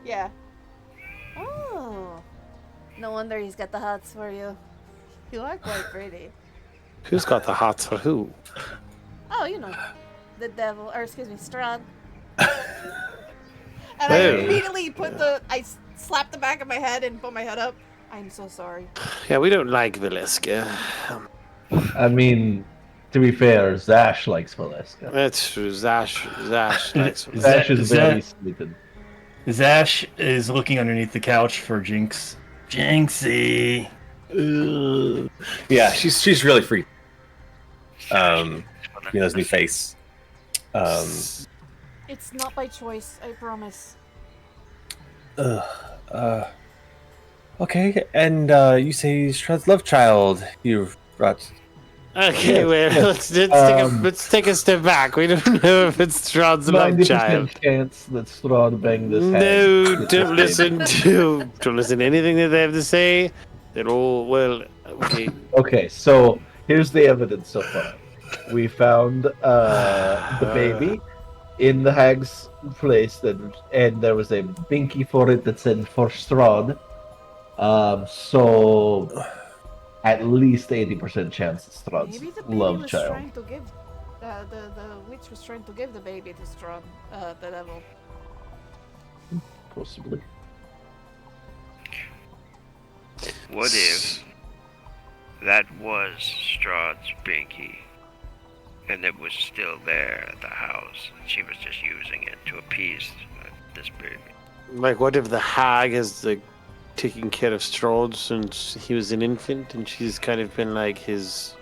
Yeah. Oh. No wonder he's got the hots for you. You are quite pretty. Who's got the hots for who? Oh, you know. The devil, or excuse me, Strahd. And I immediately I slapped the back of my head and put my head up. I'm so sorry. Yeah, we don't like Valeska. I mean, to be fair, Zash likes Valeska. That's true. Zash likes Valeska. Zash is very sweeted. Zash is looking underneath the couch for Jinx. Jinxie. Yeah, she's really free. His new face. It's not by choice, I promise. Okay, and you say Strahd's love child. You brought. Okay, well, let's take a step back. We don't know if it's Strahd's love 90% child. chance that Strahd banged this hag. No, with don't this baby. don't listen to anything that they have to say. They're all okay. Okay, so here's the evidence so far. We found the baby in the hag's place, and there was a binky for it that said for Strahd. So at least 80% chance it's Maybe Strahd's the baby love was child. trying to give the witch was trying to give the baby to Strahd, the devil. Possibly. What if that was Strahd's binky, and it was still there at the house, and she was just using it to appease this baby? Like, what if the hag has taking care of Strahd since he was an infant, and she's kind of been like his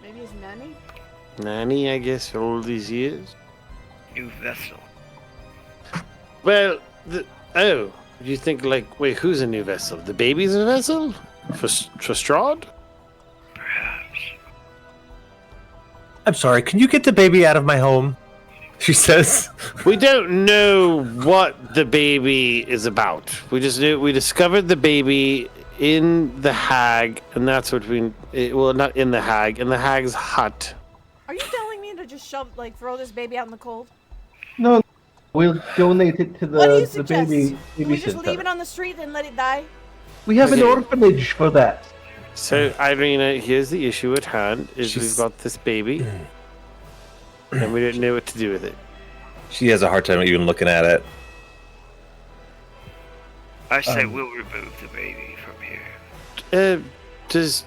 Maybe his nanny? nanny, I guess, for all these years? New vessel. Well, you think wait, who's a new vessel? The baby's a vessel for Strahd? Perhaps. I'm sorry. Can you get the baby out of my home? She says. We don't know what the baby is about. We just knew we discovered the baby in the hag, and that's what not in the hag, in the hag's hut. Are you telling me to just throw this baby out in the cold? No, we'll donate it to What do you the suggest? baby Can we just leave center. it on the street and let it die? We have an Okay. orphanage for that. So, Ireena, here's the issue at hand: is She's- we've got this baby, and we don't know what to do with it. She has a hard time even looking at it. I say we'll remove the baby from here. Does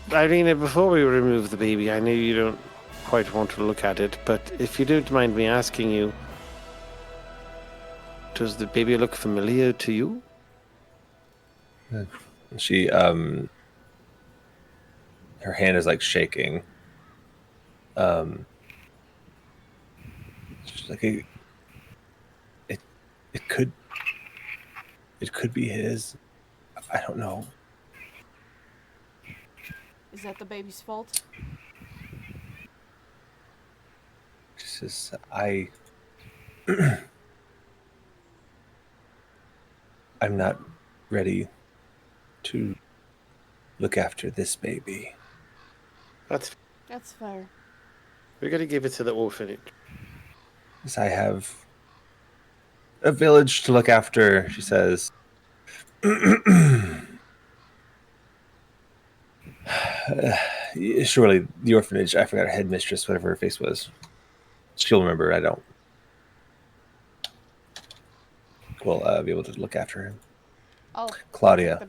Ireena, before we remove the baby, I know you don't quite want to look at it, but if you don't mind me asking you, does the baby look familiar to you? She her hand is shaking. She's like, it could be his. I don't know. Is that the baby's fault? She says, I'm not ready to look after this baby. That's fair. we're gonna give it to the orphanage. Because I have a village to look after, she says. Surely the orphanage, I forgot her headmistress, whatever her face was. She'll remember, I don't. We'll be able to look after him. Oh, Claudia.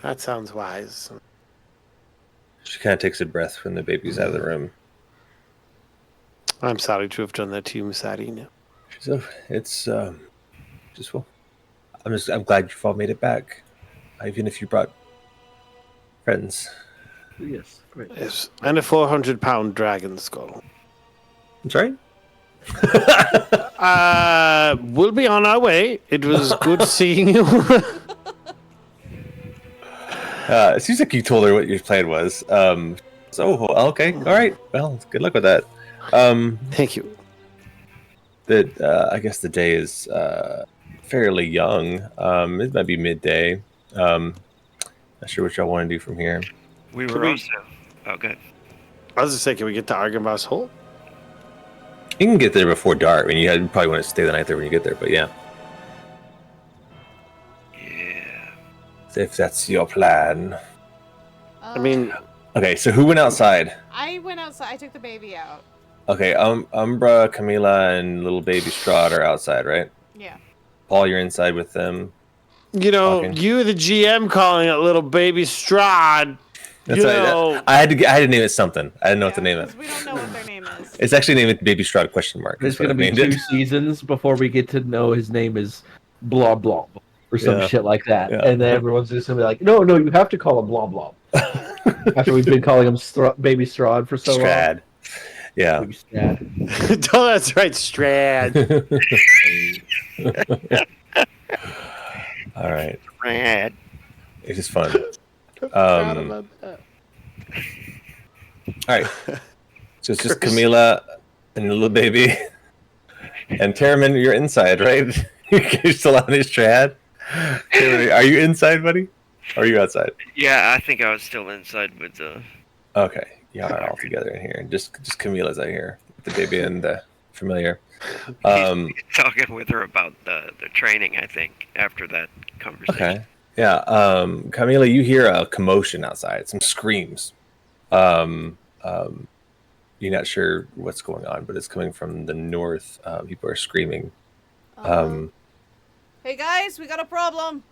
That sounds wise. She kind of takes a breath when the baby's out of the room. I'm sorry to have done that to you, Miss Ireena. So it's just well. I'm glad you've all made it back, even if you brought friends. Yes, great. Yes, and a 400-pound dragon skull. I'm sorry. We'll be on our way. It was good seeing you. It seems like you told her what your plan was. Okay, all right. Well, good luck with that. Thank you. I guess the day is fairly young. It might be midday. Not sure what y'all want to do from here. We were also. Oh, good. I was just saying, can we get to Argynvost Hole? You can get there before dark. I mean, you probably want to stay the night there when you get there, but yeah. Yeah. If that's your plan. I mean, okay. So who went outside? I went outside. I took the baby out. Okay, Umbra, Camila, and little baby Strahd are outside, right? Yeah. Paul, you're inside with them. you know, Talking. you the GM calling it little baby Strahd. That's right. I had to name it something. I didn't know what to name it. Because we don't know what their name is. It's actually named Baby Strahd question mark. There's That's what going to I be named 2 it. seasons before we get to know his name is blah blah or some Yeah. shit like that. Yeah. And then everyone's just going to be like, no, you have to call him blah blah. After we've been calling him Baby Strahd for so long. Strahd. Yeah. Baby Strahd. Oh, that's right, Strahd. All right. Rad. It's just fun. Proud about that. All right. So it's just Camila and the little baby. And Terramin, you're inside, right? You're still on his Strahd? Are you inside, buddy? Or are you outside? Yeah, I think I was still inside with the. Okay. You are all together in here. Just Camila's out here. The baby and the familiar. He's talking with her about the training, I think, after that conversation. Okay. Yeah. Camila, you hear a commotion outside, some screams. You're not sure what's going on, but it's coming from the north. People are screaming. Hey guys, we got a problem.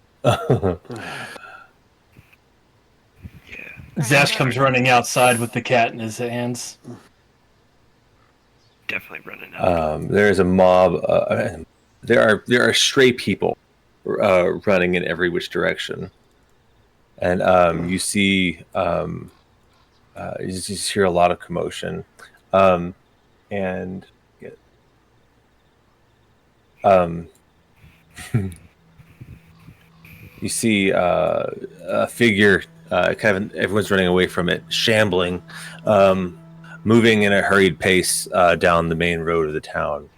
Zash comes running outside with the cat in his hands. Definitely running out. There's a mob. There are stray people running in every which direction, and you see you just hear a lot of commotion, and you see a figure. Kind of everyone's running away from it, shambling, moving in a hurried pace down the main road of the town.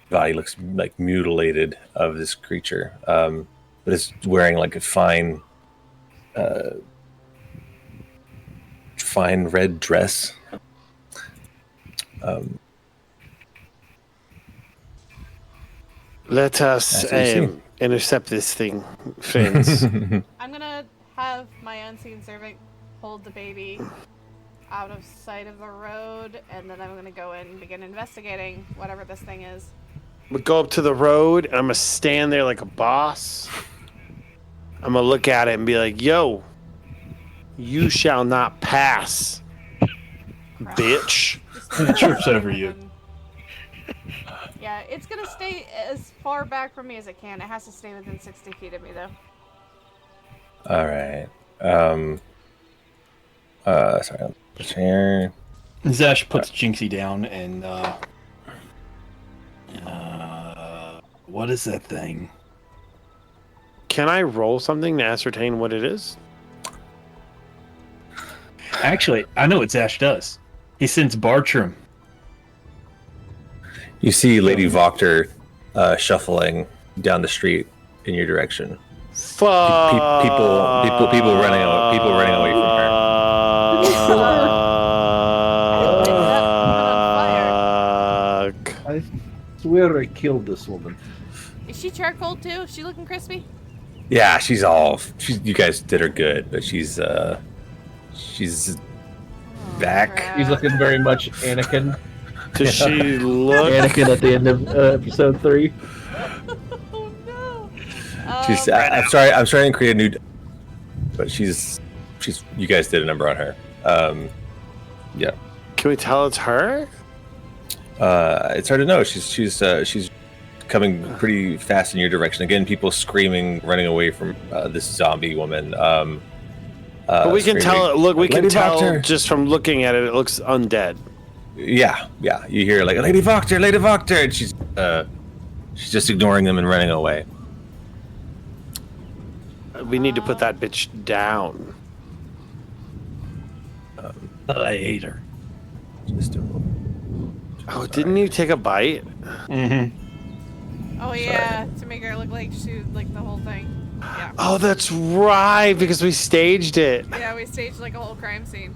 Body looks like mutilated of this creature, but it's wearing like a fine red dress. Let us That's what you see. intercept this thing, friends. I'm gonna have my unseen servant hold the baby out of sight of the road, and then I'm gonna go in and begin investigating whatever this thing is. We go up to the road, and I'm going to stand there like a boss. I'm going to look at it and be like, yo, you shall not pass, bitch. It trips over you. Yeah, it's gonna stay as far back from me as it can. It has to stay within 60 feet of me, though. All right. Sorry. Here. Zash puts Jinxie down and what is that thing? Can I roll something to ascertain what it is? Actually, I know what Zash does. He sends Bartram. You see Lady Wachter shuffling down the street in your direction. Fuck. People running away from her. I swear I killed this woman. Is she charcoal too? Is she looking crispy? Yeah, you guys did her good, but she's back. crap. He's looking very much Anakin. Does she look? Anakin at the end of episode 3. Oh no. I'm sorry. I'm trying to create a new, but she's. You guys did a number on her. Yeah. Can we tell it's her? It's hard to know. She's coming pretty fast in your direction. Again, people screaming, running away from this zombie woman. But we can tell. Look, we can Lady tell Wachter. just from looking at it. It looks undead. Yeah. You hear like Lady Wachter, and she's just ignoring them and running away. We need to put that bitch down. I hate her. Oh, didn't you take a bite? Mm-hmm. Oh yeah, to make her look like she like the whole thing. Yeah. Oh, that's right, because we staged it. Yeah, we staged like a whole crime scene.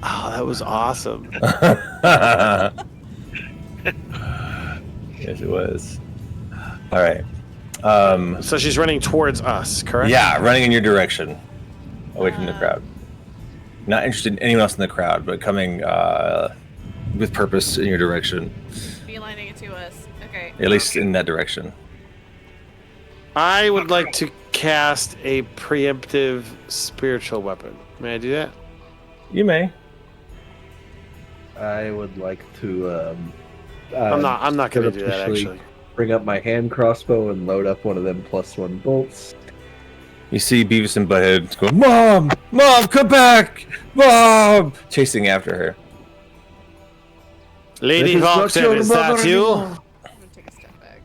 Oh, that was awesome. Yes, it was. All right. So she's running towards us, correct? Yeah, running in your direction, away from the crowd. Not interested in anyone else in the crowd, but coming with purpose in your direction. Beelining it to us. Okay. At least in that direction. I would like to cast a preemptive spiritual weapon. May I do that? You may. I would like to. I'm not going to do that officially actually. Bring up my hand crossbow and load up one of them +1 bolts. You see Beavis and Butthead going, Mom! Mom, come back! Mom! Chasing after her. Lady This is not Wachter, your is mother that you? anymore. I'm gonna take a step back.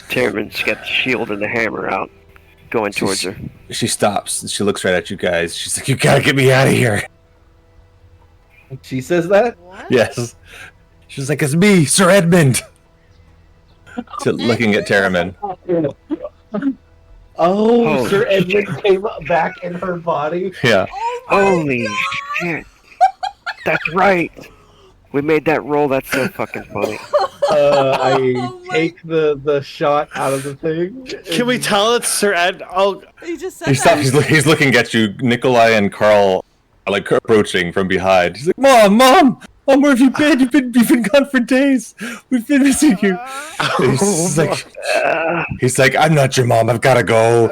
Tyrman's got the shield and the hammer out, going towards her. She stops. She looks right at you guys. She's like, you gotta get me out of here. She says that? What? Yes. She's like, it's me, Sir Edmund. So, looking at Terraman. Oh, Holy Sir Edmund came back in her body. Yeah. Holy shit! That's right. We made that roll. That's so fucking funny. I Oh my- take the shot out of the thing. Can we tell it's Sir Ed? Oh, He just said He stops. that. He's looking at you. Nikolai and Carl are like approaching from behind. He's like, Mom, where have you been? You've been gone for days. We've been missing you. He's like, I'm not your mom. I've gotta go.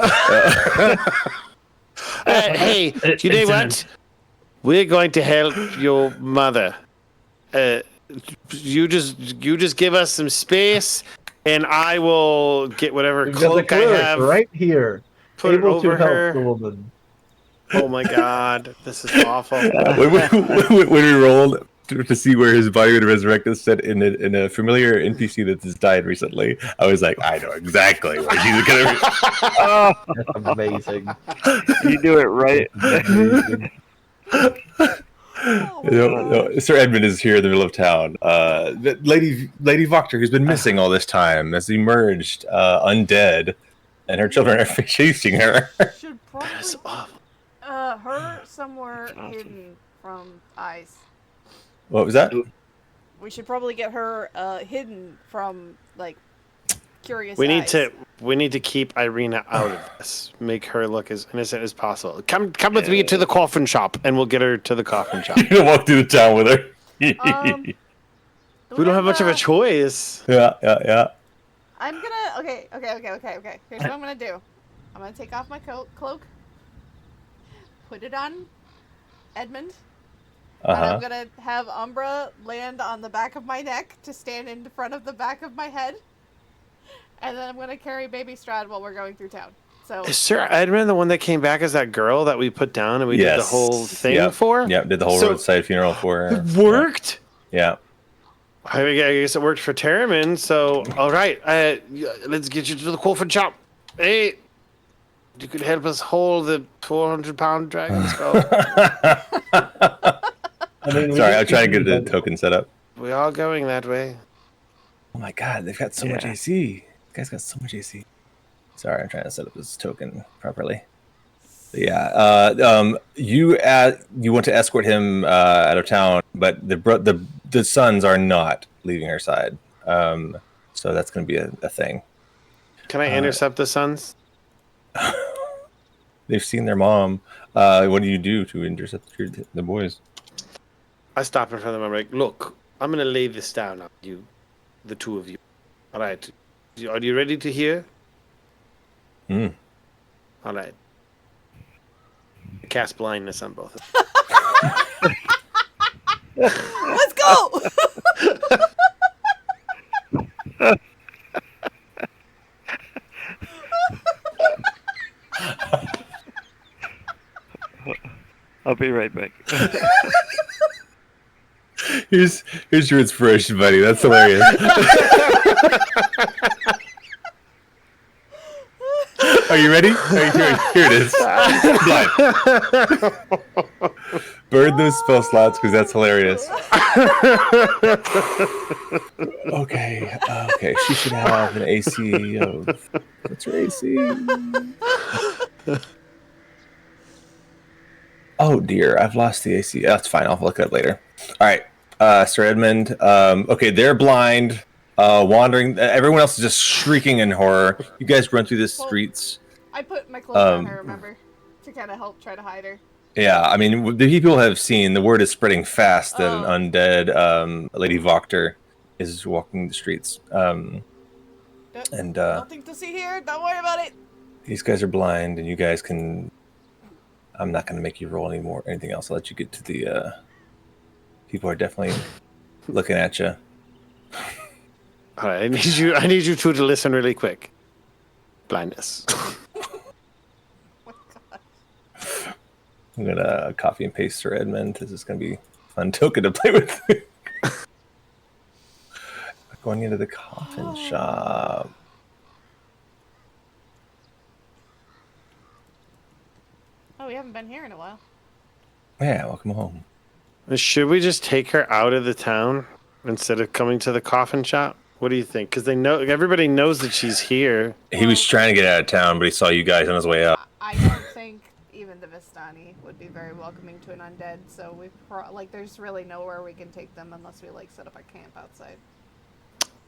hey, you know what? We're going to help your mother. You just give us some space, and I will get whatever We've got the cloak I cleric have. right here, Put it able to over help her. the woman. Oh my god, this is awful. when we rolled to see where his body would resurrect, it said in a familiar NPC that has died recently. I was like, I know exactly where he's gonna. Oh, That's amazing. You do it right. Amazing. no, Sir Edmund is here in the middle of town. Lady Wachter, who's been missing all this time, has emerged undead, and her children are chasing her. Should That's probably awful. her somewhere hidden from eyes. What was that? We should probably get her hidden from like curious. We need eyes. to keep Ireena out of this. Make her look as innocent as possible. Come with me to the coffin shop, and we'll get her to the coffin shop. You're gonna walk through the town with her. We don't have much of a choice. Yeah. I'm gonna. Okay. Here's what I'm gonna do. I'm gonna take off my cloak, put it on Edmund, and I'm gonna have Umbra land on the back of my neck to stand in front of the back of my head, and then I'm gonna carry baby Strahd while we're going through town. So Sir Edmund, the one that came back as that girl that we put down and we did the Yes. whole thing Yep. for? Yeah, did the whole So- roadside funeral for her. It worked? Yeah. I guess it worked for Terriman, so all right, let's get you to the coffin shop. Hey, you could help us hold the 400-pound dragon skull. I mean, Sorry, I'm trying to get the token set up. We are going that way. Oh my god, they've got so much Yeah. AC. This guy's got so much AC. Sorry, I'm trying to set up this token properly. But yeah, you want to escort him out of town, but the sons are not leaving her side. So that's going to be a thing. Can I intercept the sons? They've seen their mom. What do you do to intercept the boys? I stop in front of them. I'm like, look, I'm going to lay this down on you, the two of you. All right. Are you ready to hear? Hmm. All right. Cast blindness on both of them. Let's go! I'll be right back. Here's your inspiration, buddy. That's hilarious. Are you ready? Here it is. Blind. Burn those spell slots because that's hilarious. Okay. She should have an AC of. What's her AC? Oh dear, I've lost the AC. That's fine. I'll look it up later. All right, Sir Edmund. Okay, they're blind, wandering. Everyone else is just shrieking in horror. You guys run through the streets. I put my clothes on her, remember, to kind of help try to hide her. Yeah, I mean, the people have seen. The word is spreading fast that an undead Lady Wachter is walking the streets. And Nothing to see here. Don't worry about it. these guys are blind, and you guys can. I'm not going to make you roll anything else. I'll let you get to the. People are definitely looking at you. All right, I need you two to listen really quick. Blindness. I'm gonna copy and paste Sir Edmund. This is gonna be a fun token to play with. Going into the coffin shop. Oh, we haven't been here in a while. Yeah, welcome home. Should we just take her out of the town instead of coming to the coffin shop? What do you think? Because everybody knows that she's here. He was trying to get out of town, but he saw you guys on his way up. I don't think even the Vistani would be very welcoming to an undead, so there's really nowhere we can take them unless we set up a camp outside.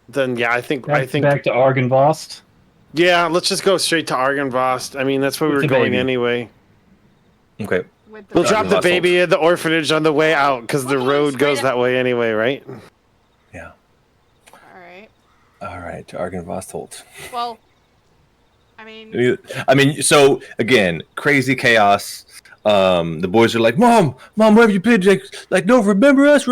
Then yeah, I think Back to Argynvost. yeah, let's just go straight to Argynvost. I mean, that's where we With were the going baby. anyway. Okay. With the We'll drop the Argynvost baby at the orphanage on the way out because the road goes that way anyway, right? Yeah. All right. All right, to Argynvost Holt. Well, I mean, so again, crazy chaos. The boys are like, "Mom, where have you been?" Like, no, remember us.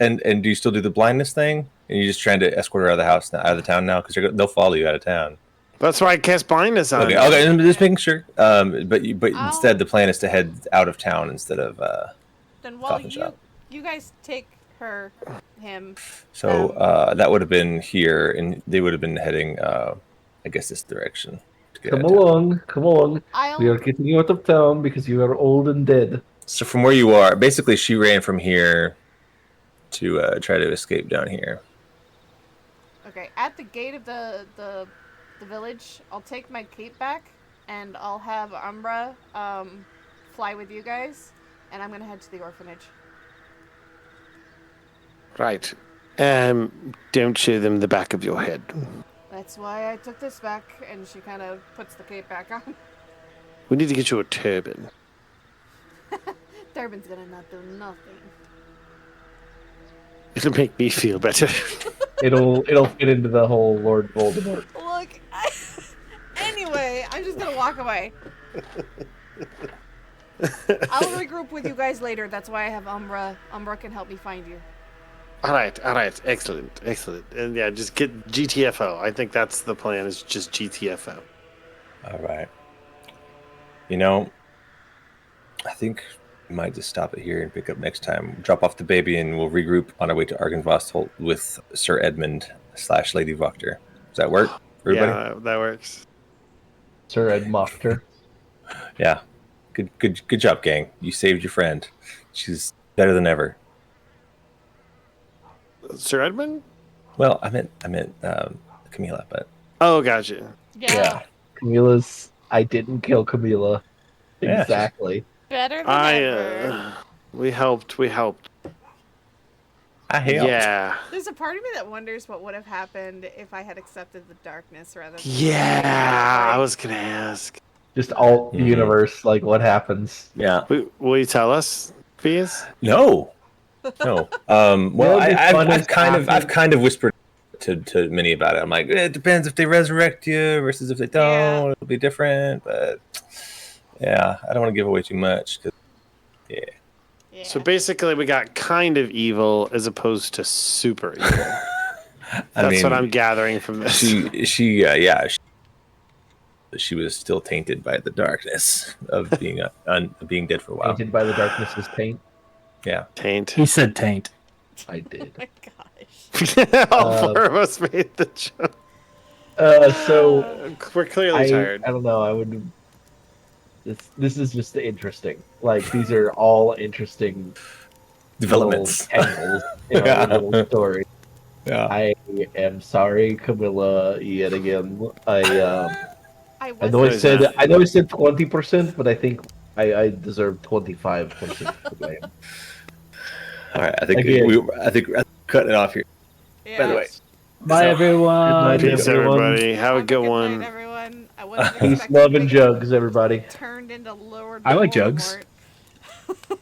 And do you still do the blindness thing? And you're just trying to escort her out of the house, out of the town now, because they'll follow you out of town. That's why I cast blindness on. Okay, I'm just making sure. But instead, the plan is to head out of town instead of then while coffin shop. you guys take him. So that would have been here, and they would have been heading, I guess, this direction. To get Come out of town. along. I'll We are getting you out of town because you are old and dead. So from where you are, basically, she ran from here to try to escape down here. Okay, at the gate of the village, I'll take my cape back, and I'll have Umbra fly with you guys, and I'm gonna head to the orphanage. Right. Don't show them the back of your head. That's why I took this back, and she kind of puts the cape back on. We need to get you a turban. Turban's gonna not do nothing. It'll make me feel better. It'll fit into the whole Lord Voldemort. Look, anyway, I'm just gonna walk away. I'll regroup with you guys later. That's why I have Umbra. Umbra can help me find you. All right. Excellent. And yeah, just get GTFO. I think that's the plan, is just GTFO. All right. You know, I think we might just stop it here and pick up next time. Drop off the baby and we'll regroup on our way to Argynvostholt with Sir Edmund / Lady Wachter. Does that work for everybody? Yeah, that works. Sir Ed Wachter. Yeah. Good job, gang. You saved your friend. She's better than ever. Sir Edmund? Well, I meant Camila, but Oh, gotcha. Yeah. Camila's. I didn't kill Camila. Yeah. Exactly. Better than ever. We helped. I helped. Yeah. There's a part of me that wonders what would have happened if I had accepted the darkness rather than Yeah, I like, was gonna ask. Just alt Mhm. universe. Like what happens? Yeah. Will you tell us, Fees? No. Well, fun is I've kind of whispered to Minnie about it. I'm like, it depends if they resurrect you versus if they don't. Yeah. It'll be different, but yeah, I don't want to give away too much. Yeah. So basically, we got kind of evil as opposed to super evil. That's what I'm gathering from this. She was still tainted by the darkness of being being dead for a while. Tainted by the darkness's paint. Yeah. Taint. He said taint. I did. Oh my gosh. All four of us made the joke. So We're clearly tired. I don't know. I would. This is just interesting. Like these are all interesting Developments. little angles in our little story. Yeah. I am sorry, Camilla, yet again. I I know I wasn't- said 20%, but I think I deserve 25% for blame. All right. I think Again. we're cutting it off here. Yeah. By the way. Bye, So- everyone. Good night, Peace, everyone. everybody. Have a good night, one. everyone. I wasn't Peace, expecting love, to and get jugs, everybody. turned into Lord I like jugs. Voldemort.